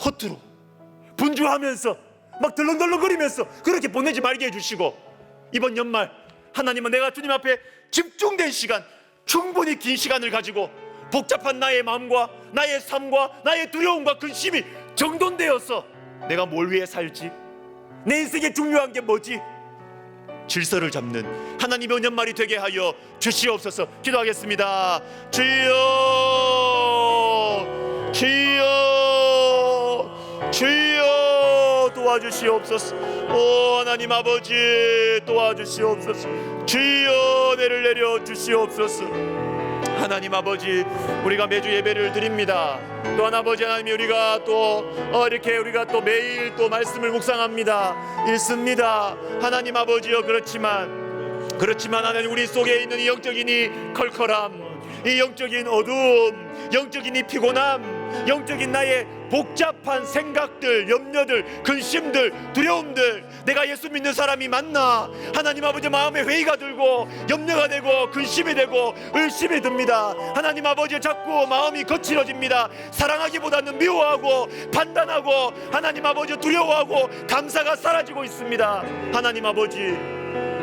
허투루 분주하면서 막 덜렁덜렁거리면서 그렇게 보내지 말게 해주시고, 이번 연말 하나님은 내가 주님 앞에 집중된 시간, 충분히 긴 시간을 가지고 복잡한 나의 마음과 나의 삶과 나의 두려움과 근심이 정돈되어서 내가 뭘 위해 살지, 내 인생에 중요한 게 뭐지, 질서를 잡는 하나님의 연말이 되게 하여 주시옵소서. 기도하겠습니다. 주여, 주여, 주여, 도와주시옵소서. 오 하나님 아버지, 도와주시옵소서. 주여, 은혜를 내려 주시옵소서. 하나님 아버지, 우리가 매주 예배를 드립니다. 또한 아버지 하나님이 우리가 또 이렇게 우리가 또 매일 또 말씀을 묵상합니다. 읽습니다. 하나님 아버지여, 그렇지만 하나님, 우리 속에 있는 이 영적인 이 컬컬함, 이 영적인 어두움, 영적인 이 피곤함, 영적인 나의 복잡한 생각들, 염려들, 근심들, 두려움들, 내가 예수 믿는 사람이 맞나, 하나님 아버지 마음에 회의가 들고 염려가 되고 근심이 되고 의심이 듭니다. 하나님 아버지, 자꾸 마음이 거칠어집니다. 사랑하기보다는 미워하고 판단하고 하나님 아버지 두려워하고 감사가 사라지고 있습니다. 하나님 아버지,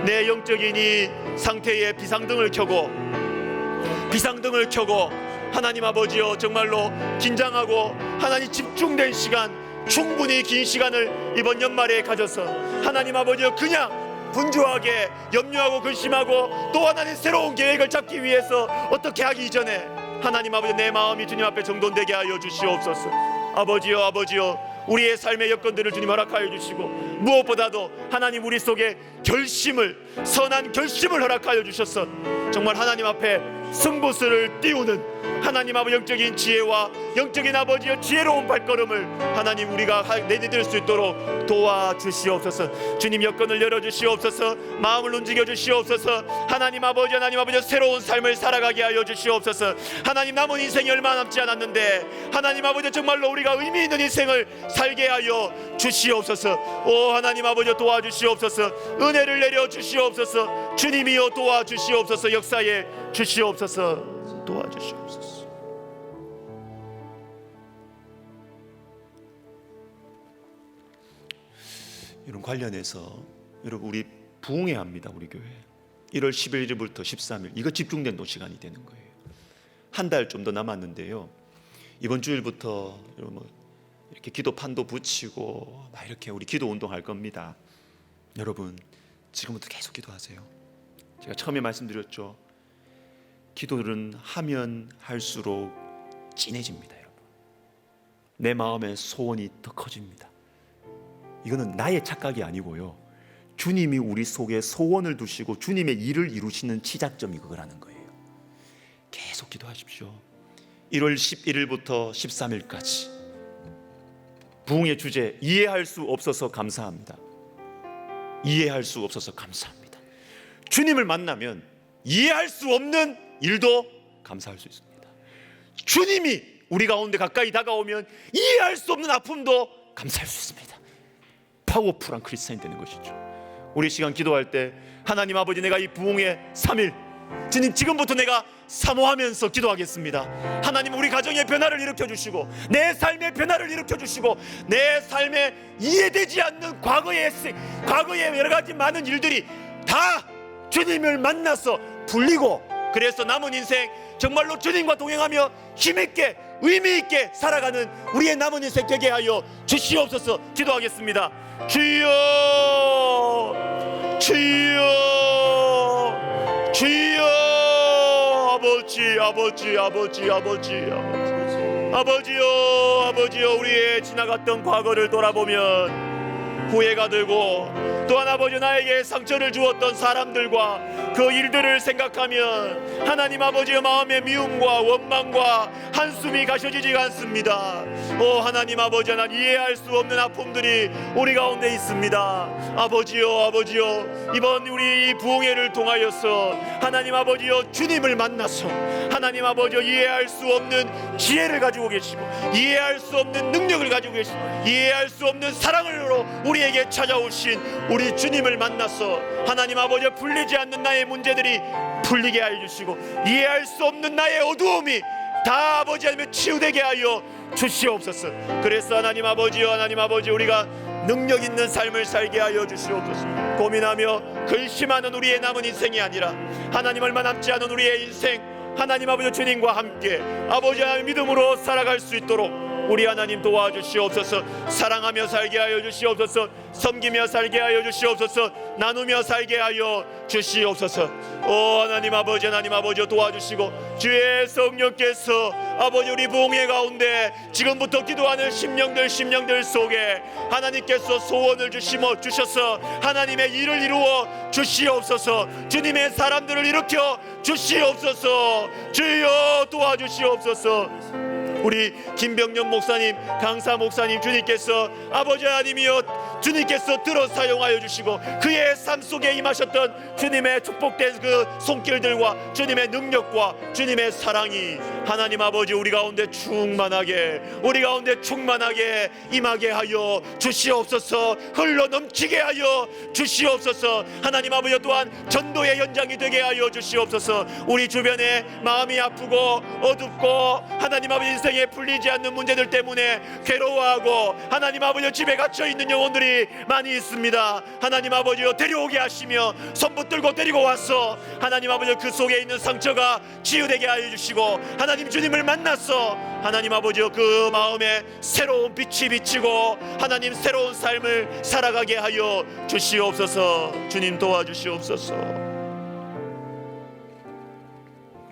내 영적인 이 상태에 비상등을 켜고 하나님 아버지여 정말로 긴장하고 하나님 집중된 시간, 충분히 긴 시간을 이번 연말에 가져서 하나님 아버지여 그냥 분주하게 염려하고 근심하고 또 하나님 새로운 계획을 잡기 위해서 어떻게 하기 이전에 하나님 아버지 내 마음이 주님 앞에 정돈되게 하여 주시옵소서. 아버지여 우리의 삶의 여건들을 주님 허락하여 주시고 무엇보다도 하나님 우리 속에 결심을, 선한 결심을 허락하여 주셔서 정말 하나님 앞에 승부수를 띄우는 하나님 아버지 영적인 지혜와 영적인 아버지의 지혜로운 발걸음을 하나님 우리가 내디딜 수 있도록 도와주시옵소서. 주님 여건을 열어주시옵소서. 마음을 움직여 주시옵소서. 하나님 아버지 새로운 삶을 살아가게 하여 주시옵소서. 하나님 남은 인생이 얼마 남지 않았는데 하나님 아버지 정말로 우리가 의미 있는 인생을 살게 하여 주시옵소서. 오 하나님 아버지 도와주시옵소서. 은혜를 내려 주시옵소서. 주님이여 도와주시옵소서. 역사에 주시옵소서. 도와주시옵소서. 이런 관련해서 여러분 우리 부흥해야 합니다. 우리 교회 1월 11일부터 13일 이거 집중된 시간이 되는 거예요. 한 달 좀 더 남았는데요. 이번 주일부터 여러분 뭐 이렇게 기도판도 붙이고 막 이렇게 우리 기도 운동할 겁니다. 여러분 지금부터 계속 기도하세요. 제가 처음에 말씀드렸죠. 기도는 하면 할수록 진해집니다. 여러분 내 마음의 소원이 더 커집니다. 이거는 나의 착각이 아니고요. 주님이 우리 속에 소원을 두시고 주님의 일을 이루시는 시작점이 그거라는 거예요. 계속 기도하십시오. 1월 11일부터 13일까지 부흥의 주제 이해할 수 없어서 감사합니다. 이해할 수 없어서 감사합니다. 주님을 만나면 이해할 수 없는 일도 감사할 수 있습니다. 주님이 우리 가운데 가까이 다가오면 이해할 수 없는 아픔도 감사할 수 있습니다. 파워풀한 크리스찬이 되는 것이죠. 우리 시간 기도할 때 하나님 아버지 내가 이 부흥의 3일 주님 지금부터 내가 사모하면서 기도하겠습니다. 하나님 우리 가정의 변화를 일으켜주시고 내 삶의 변화를 일으켜주시고 내 삶에 이해되지 않는 과거의 여러 가지 많은 일들이 다 주님을 만나서 풀리고 그래서 남은 인생 정말로 주님과 동행하며 힘있게 의미있게 살아가는 우리의 남은 인생 되게 하여 주시옵소서. 기도하겠습니다. 주여 주여 주여 아버지여 우리의 지나갔던 과거를 돌아보면 후회가 들고 또한 아버지 나에게 상처를 주었던 사람들과 그 일들을 생각하면 하나님 아버지의 마음의 미움과 원망과 한숨이 가셔지지가 않습니다. 오 하나님 아버지 하나님 이해할 수 없는 아픔들이 우리 가운데 있습니다. 아버지여 이번 우리 부흥회를 통하여서 하나님 아버지여 주님을 만나서 하나님 아버지여 이해할 수 없는 지혜를 가지고 계시고 이해할 수 없는 능력을 가지고 계시고 이해할 수 없는 사랑으로 우리에게 찾아오신 우리 주님을 만나서 하나님 아버지 풀리지 않는 나의 문제들이 풀리게 하여 주시고 이해할 수 없는 나의 어두움이 다 아버지 하나님 치유되게 하여 주시옵소서. 그래서 하나님 아버지 우리가 능력 있는 삶을 살게 하여 주시옵소서. 고민하며 근심하는 우리의 남은 인생이 아니라 하나님 얼마 남지 않은 우리의 인생 하나님 아버지 주님과 함께 아버지 하나님 믿음으로 살아갈 수 있도록 우리 하나님 도와주시옵소서. 사랑하며 살게 하여 주시옵소서. 섬기며 살게 하여 주시옵소서. 나누며 살게 하여 주시옵소서. 오 하나님 아버지 도와주시고 주의 성령께서 아버지 우리 부흥회 가운데 지금부터 기도하는 심령들 속에 하나님께서 소원을 주셔서 하나님의 일을 이루어 주시옵소서. 주님의 사람들을 일으켜 주시옵소서. 주여 도와주시옵소서. 우리 김병년 목사님, 강사 목사님 주님께서 아버지 하나님이여 주님께서 들어 사용하여 주시고 그의 삶 속에 임하셨던 주님의 축복된 그 손길들과 주님의 능력과 주님의 사랑이 하나님 아버지 우리 가운데 충만하게 임하게 하여 주시옵소서. 흘러 넘치게 하여 주시옵소서. 하나님 아버지 또한 전도의 연장이 되게 하여 주시옵소서. 우리 주변에 마음이 아프고 어둡고 하나님 아버지 인생에 풀리지 않는 문제들 때문에 괴로워하고 하나님 아버지 집에 갇혀 있는 영혼들이 성도들이 많이 있습니다. 하나님 아버지여 데려오게 하시며 손 붙들고 데리고 와서 하나님 아버지 그 속에 있는 상처가 치유되게 하여 주시고 하나님 주님을 만났어 하나님 아버지여 그 마음에 새로운 빛이 비치고 하나님 새로운 삶을 살아가게 하여 주시옵소서. 주님 도와주시옵소서.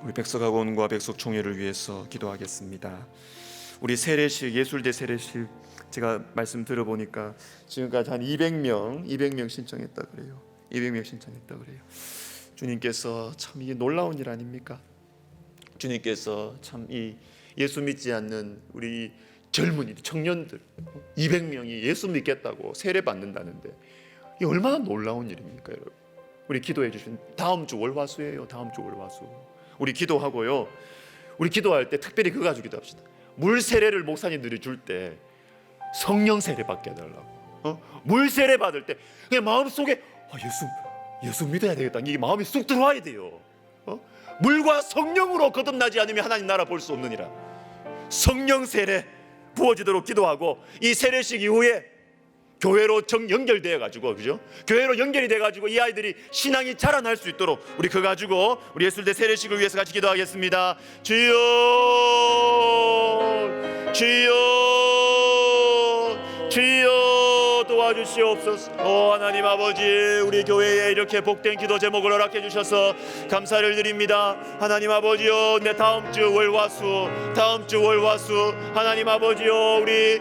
우리 백석학원과 백석총회를 위해서 기도하겠습니다. 우리 세례식 예술대 세례식 제가 말씀 들어보니까 지금까지 한 200명 신청했다 그래요. 200명 신청했다 그래요. 주님께서 참 이게 놀라운 일 아닙니까? 주님께서 참 이 예수 믿지 않는 우리 젊은이 청년들 200명이 예수 믿겠다고 세례 받는다는데 이게 얼마나 놀라운 일입니까, 여러분? 우리 기도해 주신 다음 주 월화수예요. 다음 주 월화수. 우리 기도하고요. 우리 기도할 때 특별히 그거 가지고 기도합시다. 물 세례를 목사님들이 줄 때 성령 세례 받게 해달라고. 물 세례 받을 때 그냥 마음 속에 예수 믿어야 되겠다. 이게 마음이 쑥 들어와야 돼요. 물과 성령으로 거듭나지 않으면 하나님 나라 볼 수 없느니라. 성령 세례 부어지도록 기도하고 이 세례식 이후에 교회로 연결되어 가지고 그죠? 교회로 연결이 돼 가지고 이 아이들이 신앙이 자라날 수 있도록 우리 그거 가지고 우리 예술대 세례식을 위해서 같이 기도하겠습니다. 주여 주여 주여 도와주시옵소서. 하나님 아버지 하나님 우리 교회에 이렇게 복된 기도 제목을 허락해 주셔서 감사를 드립니다. 하나님 아버지요, 내 다음 주 월화수 하나님 아버지요, 우리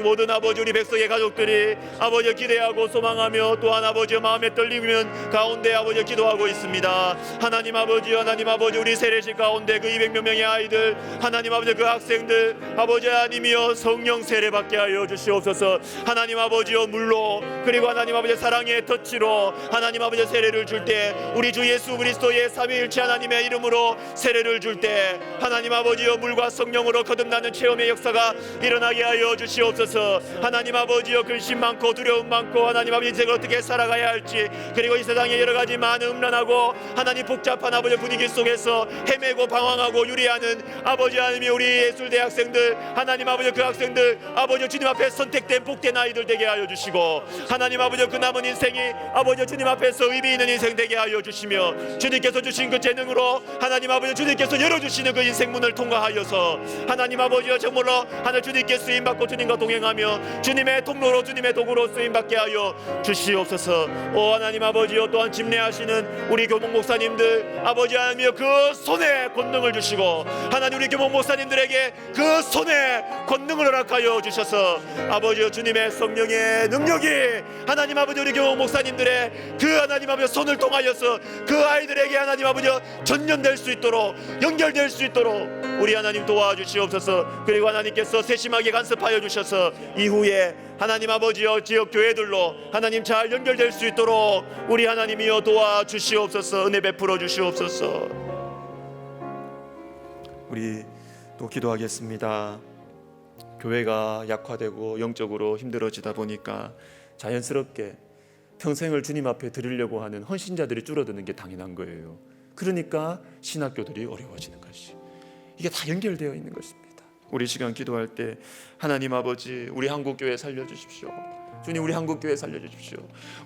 모든 아버지 우리 백성의 가족들이 아버지 기대하고 소망하며 또한 아버지 마음에 떨리면 가운데 아버지 기도하고 있습니다. 하나님 아버지요, 하나님 아버지 우리 세례식 가운데 그 200여 명의 아이들 하나님 아버지 그 학생들 아버지 하나님이여 성령 세례 받게 하여 주시옵소서. 하나님 아버지여 물로 그리고 하나님 아버지 사랑의 터치로 하나님 아버지 세례를 줄 때 우리 주 예수 그리스도의 삼위일체 하나님의 이름으로 세례를 줄 때 하나님 아버지여 물과 성령으로 거듭나는 체험의 역사가 일어나게 하여 주시옵소서. 하나님 아버지여 근심 많고 두려움 많고 하나님 아버지 인생을 어떻게 살아가야 할지 그리고 이 세상에 여러 가지 많은 음란하고 하나님 복잡한 아버지 분위기 속에서 헤매고 방황하고 유리하는 아버지 하나님이 우리 예술대 학생들 하나님 아버지 그 학생들 아버지 주님 앞에 선택된 복된 아이들 되게 하여 주시고 하나님 아버지 그 남은 인생이 아버지 주님 앞에서 의미 있는 인생 되게 하여 주시며 주님께서 주신 그 재능으로 하나님 아버지 주님께서 열어주시는 그 인생문을 통과하여서 하나님 아버지여 정말로 하늘 주님께 쓰임받고 주님과 동행하며 주님의 통로로 주님의 도구로 쓰임받게 하여 주시옵소서. 하나님 아버지여 또한 집례하시는 우리 교목 목사님들 아버지 하나님이여 그 손에 권능을 주시고 하나님 우리 교목 목사님들에게 그 손에 권능을 허락하여 주셔서 아버지여 주님의 성령의 능력이 하나님 아버지 우리 교목 목사님들의 그 하나님 아버지 손을 통하여서 그 아이들에게 하나님 아버지 전연될 수 있도록 연결될 수 있도록 우리 하나님 도와주시옵소서. 그리고 하나님께서 세심하게 간섭하여 주셔서 이후에 하나님 아버지여 지역 교회들로 하나님 잘 연결될 수 있도록 우리 하나님이여 도와주시옵소서. 은혜 베풀어 주시옵소서. 우리 또 기도하겠습니다. 교회가 약화되고 영적으로 힘들어지다 보니까 자연스럽게 평생을 주님 앞에 드리려고 하는 헌신자들이 줄어드는 게 당연한 거예요. 그러니까 신학교들이 어려워지는 것이 이게 다 연결되어 있는 것입니다. 우리 시간 기도할 때 하나님 아버지 우리 한국교회 살려주십시오. 주님 우리 한국교회 살려주십시오.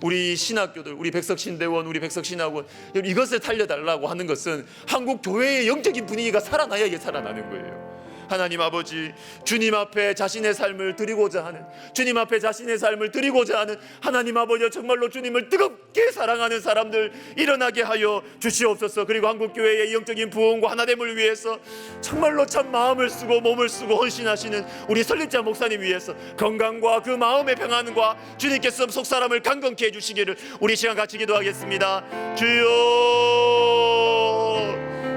우리 신학교들 우리 백석신대원 우리 백석신학원 이것을 살려달라고 하는 것은 한국교회의 영적인 분위기가 살아나야 이게 살아나는 거예요. 하나님 아버지 주님 앞에 자신의 삶을 드리고자 하는 주님 앞에 자신의 삶을 드리고자 하는 하나님 아버지 정말로 주님을 뜨겁게 사랑하는 사람들 일어나게 하여 주시옵소서. 그리고 한국교회의 영적인 부흥과 하나됨을 위해서 정말로 참 마음을 쓰고 몸을 쓰고 헌신하시는 우리 설립자 목사님 위해서 건강과 그 마음의 평안과 주님께서 속사람을 강건케 해주시기를 우리 시간 같이 기도하겠습니다. 주여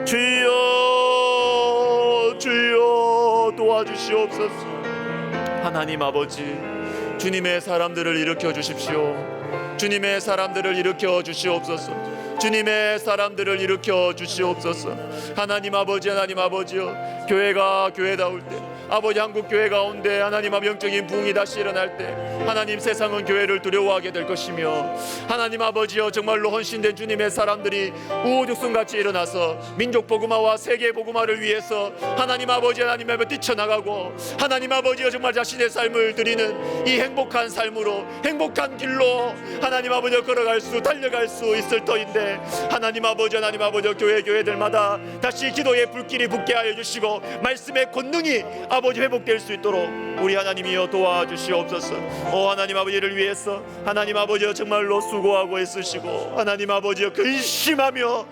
주여 주여 도와주시옵소서. 하나님 아버지 주님의 사람들을 일으켜 주십시오. 주님의 사람들을 일으켜 주시옵소서. 주님의 사람들을 일으켜 주시옵소서. 하나님 아버지 하나님 아버지여 교회가 교회다울 때 아버지 한국 교회 가운데 하나님 아버지 영적인 부흥이 다시 일어날 때 하나님 세상은 교회를 두려워하게 될 것이며 하나님 아버지여 정말로 헌신된 주님의 사람들이 우후죽순같이 일어나서 민족 복음화와 세계 복음화를 위해서 하나님 아버지 하나님 앞에 뛰쳐나가고 하나님 아버지여 정말 자신의 삶을 드리는 이 행복한 삶으로 행복한 길로 하나님 아버지여 달려갈 수 있을 터인데 하나님 아버지 교회들마다 다시 기도의 불길이 붙게 하여 주시고 말씀의 권능이 아버지 회복될 수 있도록 우리 하나님이여 도와주시옵소서. 하나님 아버지를 위해서 하나님 아버지여 정말로 수고하고 있으시고 하나님 아버지여 근심하며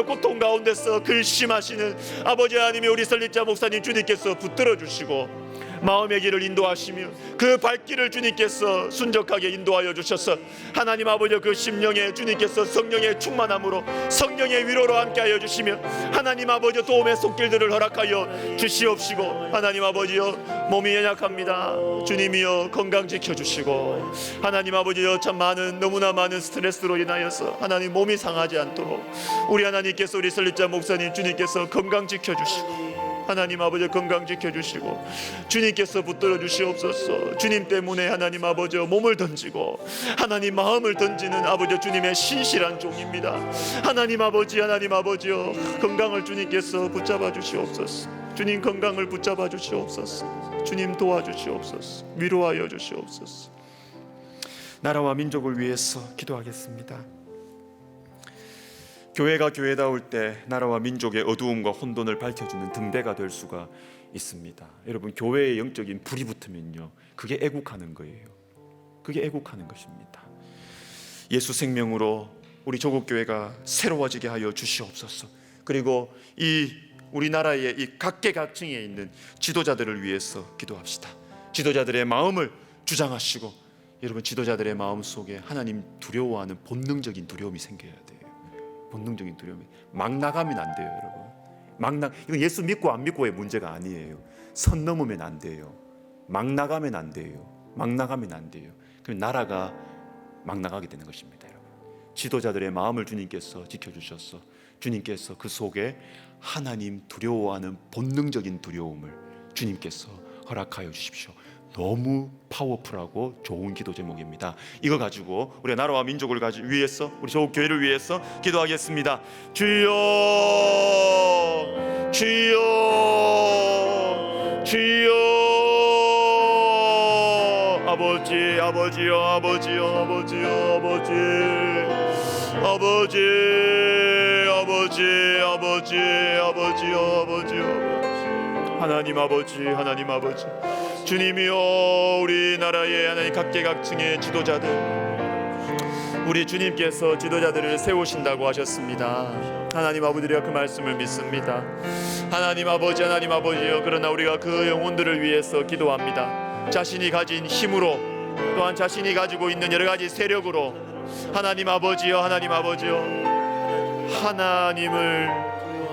고통 가운데서 근심하시는 아버지 하나님이 우리 설립자 목사님 주님께서 붙들어 주시고 마음의 길을 인도하시며 그 발길을 주님께서 순적하게 인도하여 주셔서 하나님 아버지 그 심령에 주님께서 성령의 충만함으로 성령의 위로로 함께하여 주시며 하나님 아버지 도움의 손길들을 허락하여 주시옵시고 하나님 아버지여 몸이 연약합니다. 주님이여 건강 지켜주시고 하나님 아버지여 참 너무나 많은 스트레스로 인하여서 하나님 몸이 상하지 않도록 우리 하나님께서 우리 설립자 목사님 주님께서 건강 지켜주시고 하나님 아버지 건강 지켜주시고 주님께서 붙들어 주시옵소서. 주님 때문에 하나님 아버지 몸을 던지고 하나님 마음을 던지는 아버지 주님의 신실한 종입니다. 하나님 아버지요 건강을 주님께서 붙잡아 주시옵소서. 주님 건강을 붙잡아 주시옵소서. 주님 도와주시옵소서. 위로하여 주시옵소서. 나라와 민족을 위해서 기도하겠습니다. 교회가 교회다울 때 나라와 민족의 어두움과 혼돈을 밝혀주는 등대가 될 수가 있습니다. 여러분 교회에 영적인 불이 붙으면요 그게 애국하는 거예요. 그게 애국하는 것입니다. 예수 생명으로 우리 조국교회가 새로워지게 하여 주시옵소서. 그리고 이 우리나라의 이 각계각층에 있는 지도자들을 위해서 기도합시다. 지도자들의 마음을 주장하시고 여러분 지도자들의 마음 속에 하나님 두려워하는 본능적인 두려움이 생겨야 돼요. 본능적인 두려움이 막 나가면 안 돼요, 여러분. 이건 예수 믿고 안 믿고의 문제가 아니에요. 선 넘으면 안 돼요. 막 나가면 안 돼요. 그럼 나라가 막 나가게 되는 것입니다, 여러분. 지도자들의 마음을 주님께서 지켜주셔서 주님께서 그 속에 하나님 두려워하는 본능적인 두려움을 주님께서 허락하여 주십시오. 너무 파워풀하고 좋은 기도 제목입니다. 이거 가지고 우리 나라와 민족을 위해서 우리 조국교회를 위해서 기도하겠습니다. 주여 아버지요 하나님 아버지 주님이여 우리나라의 하나님 각계각층의 지도자들 우리 주님께서 지도자들을 세우신다고 하셨습니다. 하나님 아버지가 그 말씀을 믿습니다. 하나님 아버지요 그러나 우리가 그 영혼들을 위해서 기도합니다. 자신이 가진 힘으로 또한 자신이 가지고 있는 여러 가지 세력으로 하나님 아버지요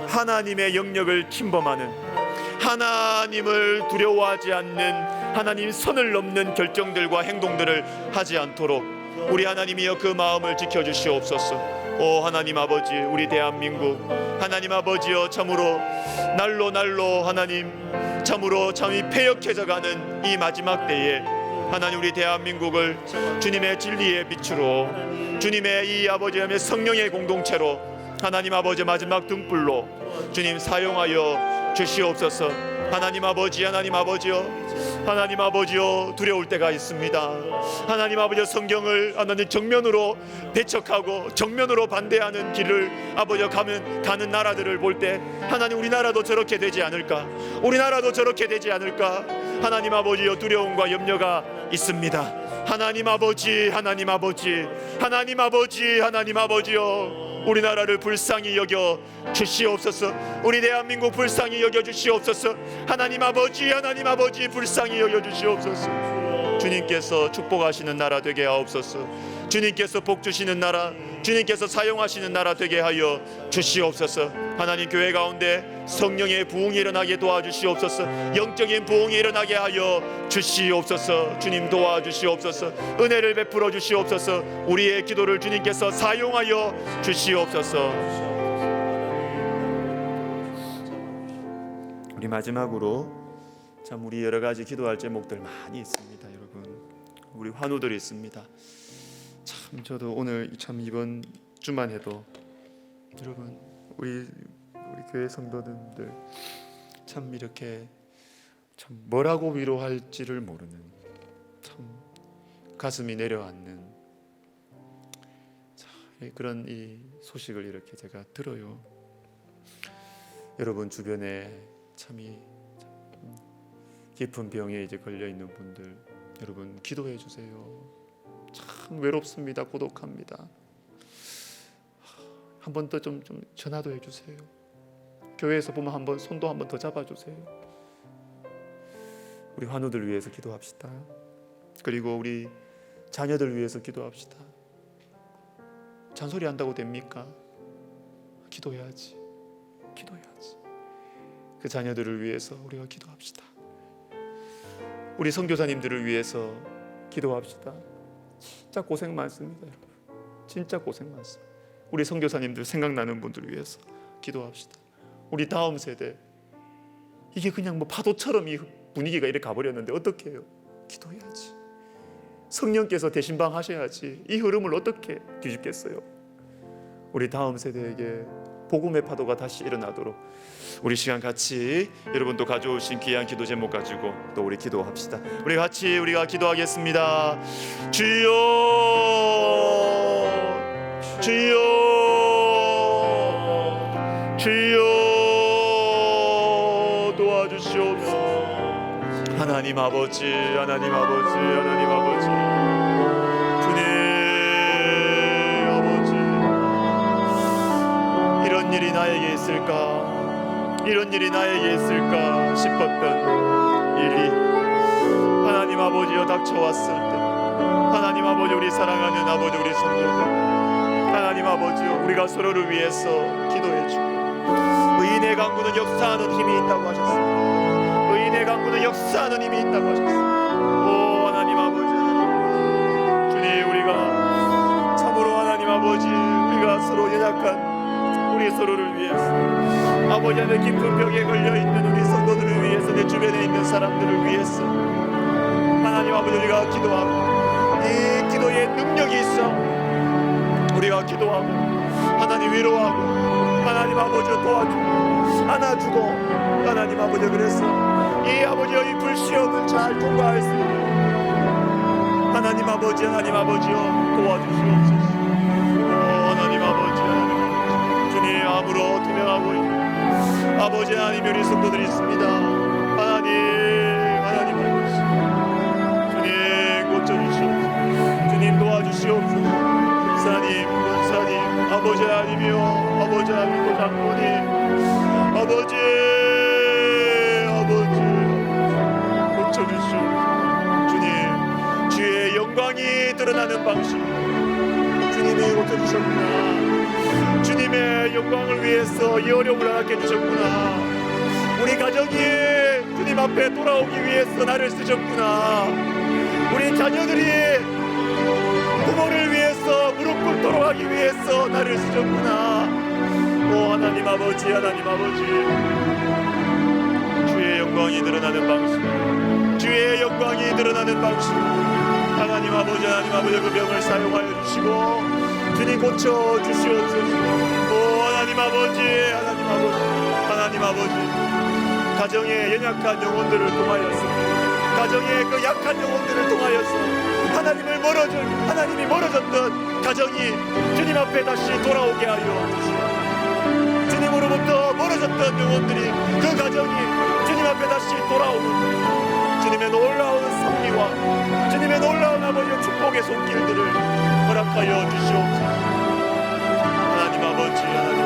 하나님의 영역을 침범하는 하나님을 두려워하지 않는 하나님 선을 넘는 결정들과 행동들을 하지 않도록 우리 하나님이여 그 마음을 지켜주시옵소서. 하나님 아버지 우리 대한민국 하나님 아버지여 참으로 날로 하나님 참으로 참이 패역해져가는 이 마지막 때에 하나님 우리 대한민국을 주님의 진리의 빛으로 주님의 이 아버지의 성령의 공동체로 하나님 아버지 마지막 등불로 주님 사용하여 주시옵소서. 하나님 아버지요 두려울 때가 있습니다. 하나님 아버지 성경을 하나님 정면으로 배척하고 정면으로 반대하는 길을 아버지 가는 나라들을 볼 때 하나님 우리나라도 저렇게 되지 않을까 하나님 아버지요 두려움과 염려가 있습니다. 하나님 아버지요 우리나라를 불쌍히 여겨 주시옵소서. 우리 대한민국 불쌍히 여겨 주시옵소서. 하나님 아버지 불쌍히 여겨 주시옵소서. 주님께서 축복하시는 나라 되게 하옵소서. 주님께서 복 주시는 나라, 주님께서 사용하시는 나라 되게 하여 주시옵소서. 하나님 교회 가운데 성령의 부흥이 일어나게 도와주시옵소서. 영적인 부흥이 일어나게 하여 주시옵소서. 주님 도와주시옵소서. 은혜를 베풀어 주시옵소서. 우리의 기도를 주님께서 사용하여 주시옵소서. 우리 마지막으로 참 우리 여러 가지 기도할 제목들 많이 있습니다. 여러분, 우리 환우들이 있습니다. 참 저도 오늘 참 이번 주만 해도 여러분 우리 교회 성도들 참 이렇게 참 뭐라고 위로할지를 모르는 참 가슴이 내려앉는 그런 이 소식을 이렇게 제가 들어요. 여러분 주변에 참이 깊은 병에 이제 걸려 있는 분들, 여러분 기도해 주세요. 참 외롭습니다. 고독합니다. 한 번 더 좀 전화도 해주세요. 교회에서 보면 한번 손도 한 번 더 잡아주세요. 우리 환우들 위해서 기도합시다. 그리고 우리 자녀들 위해서 기도합시다. 잔소리 한다고 됩니까? 기도해야지. 기도해야지. 그 자녀들을 위해서 우리가 기도합시다. 우리 선교사님들을 위해서 기도합시다. 진짜 고생 많습니다, 여러분. 진짜 고생 많습니다. 우리 선교사님들 생각나는 분들을 위해서 기도합시다. 우리 다음 세대, 이게 그냥 뭐 파도처럼 이 분위기가 이렇게 가버렸는데 어떻게 해요? 기도해야지. 성령께서 대신방 하셔야지. 이 흐름을 어떻게 뒤집겠어요? 우리 다음 세대에게 복음의 파도가 다시 일어나도록 우리 시간 같이 여러분도 가져오신 귀한 기도 제목 가지고 또 우리 기도합시다. 우리 같이 우리가 기도하겠습니다. 주여, 주여, 주여 도와주시옵소서. 하나님 아버지, 하나님 아버지, 하나님 아버지, 주님 아버지, 이런 일이 나에게 있을까, 이런 일이 나에게 있을까 싶었던 일이 하나님 아버지여 닥쳐왔을 때, 하나님 아버지, 우리 사랑하는 아버지, 우리 성도들, 하나님 아버지여 우리가 서로를 위해서 기도해주고, 의인의 강구는 역사하는 힘이 있다고 하셨습니다. 의인의 강구는 역사하는 힘이 있다고 하셨습니다. 오 하나님 아버지, 주님, 우리가 참으로 하나님 아버지, 우리가 서로 연약한 우리 서로를 위해서, 아버지 안에 깊은 벽에 걸려있는 우리 성도들을 위해서, 내 주변에 있는 사람들을 위해서 하나님 아버지, 우리가 기도하고 이 기도에 능력이 있어 우리가 기도하고 하나님 위로하고 하나님 아버지 도와주고 안아주고, 하나님 아버지, 그래서 이 아버지의 이 불시험을 잘 통과할 수 있는 하나님 아버지, 하나님 아버지여 도와주시옵소서. 하나님 아버지, 주님 암으로 투명하고 있는 아버지 하나님, 우리 성도들이 있습니다. 하나님, 하나님 아버지, 주님 고쳐주시옵소서. 주님 도와주시옵소서. 목사님, 권사님, 아버지 하나님이여, 아버지 하나님, 또 장로님, 아버지, 아버지 고쳐주시옵소서. 주님, 주의 영광이 드러나는 방식, 주님이 고쳐주셨구나. 주님의 영광을 위해서 이 어려움을 하게 해주셨구나. 우리 가정이 주님 앞에 돌아오기 위해서 나를 쓰셨구나. 우리 자녀들이 부모를 위해서 무릎 꿇도록 하기 위해서 나를 쓰셨구나. 오 하나님 아버지, 하나님 아버지, 주의 영광이 드러나는 방식, 주의 영광이 드러나는 방식, 하나님 아버지, 하나님 아버지, 그 병을 사용하여 주시고 주님 고쳐 주시옵소서. 오 하나님 아버지, 하나님 아버지, 하나님 아버지, 가정의 연약한 영혼들을 통하여서, 가정의 그 약한 영혼들을 통하여서 하나님이 멀어졌던 가정이 주님 앞에 다시 돌아오게 하여 주시고, 주님으로부터 멀어졌던 영혼들이, 그 가정이 주님 앞에 다시 돌아오는 주님의 놀라운 섭리와 주님의 놀라운 아버지의 축복의 손길들을 허락하여 주시옵소서. 하나님 아버지, 하나님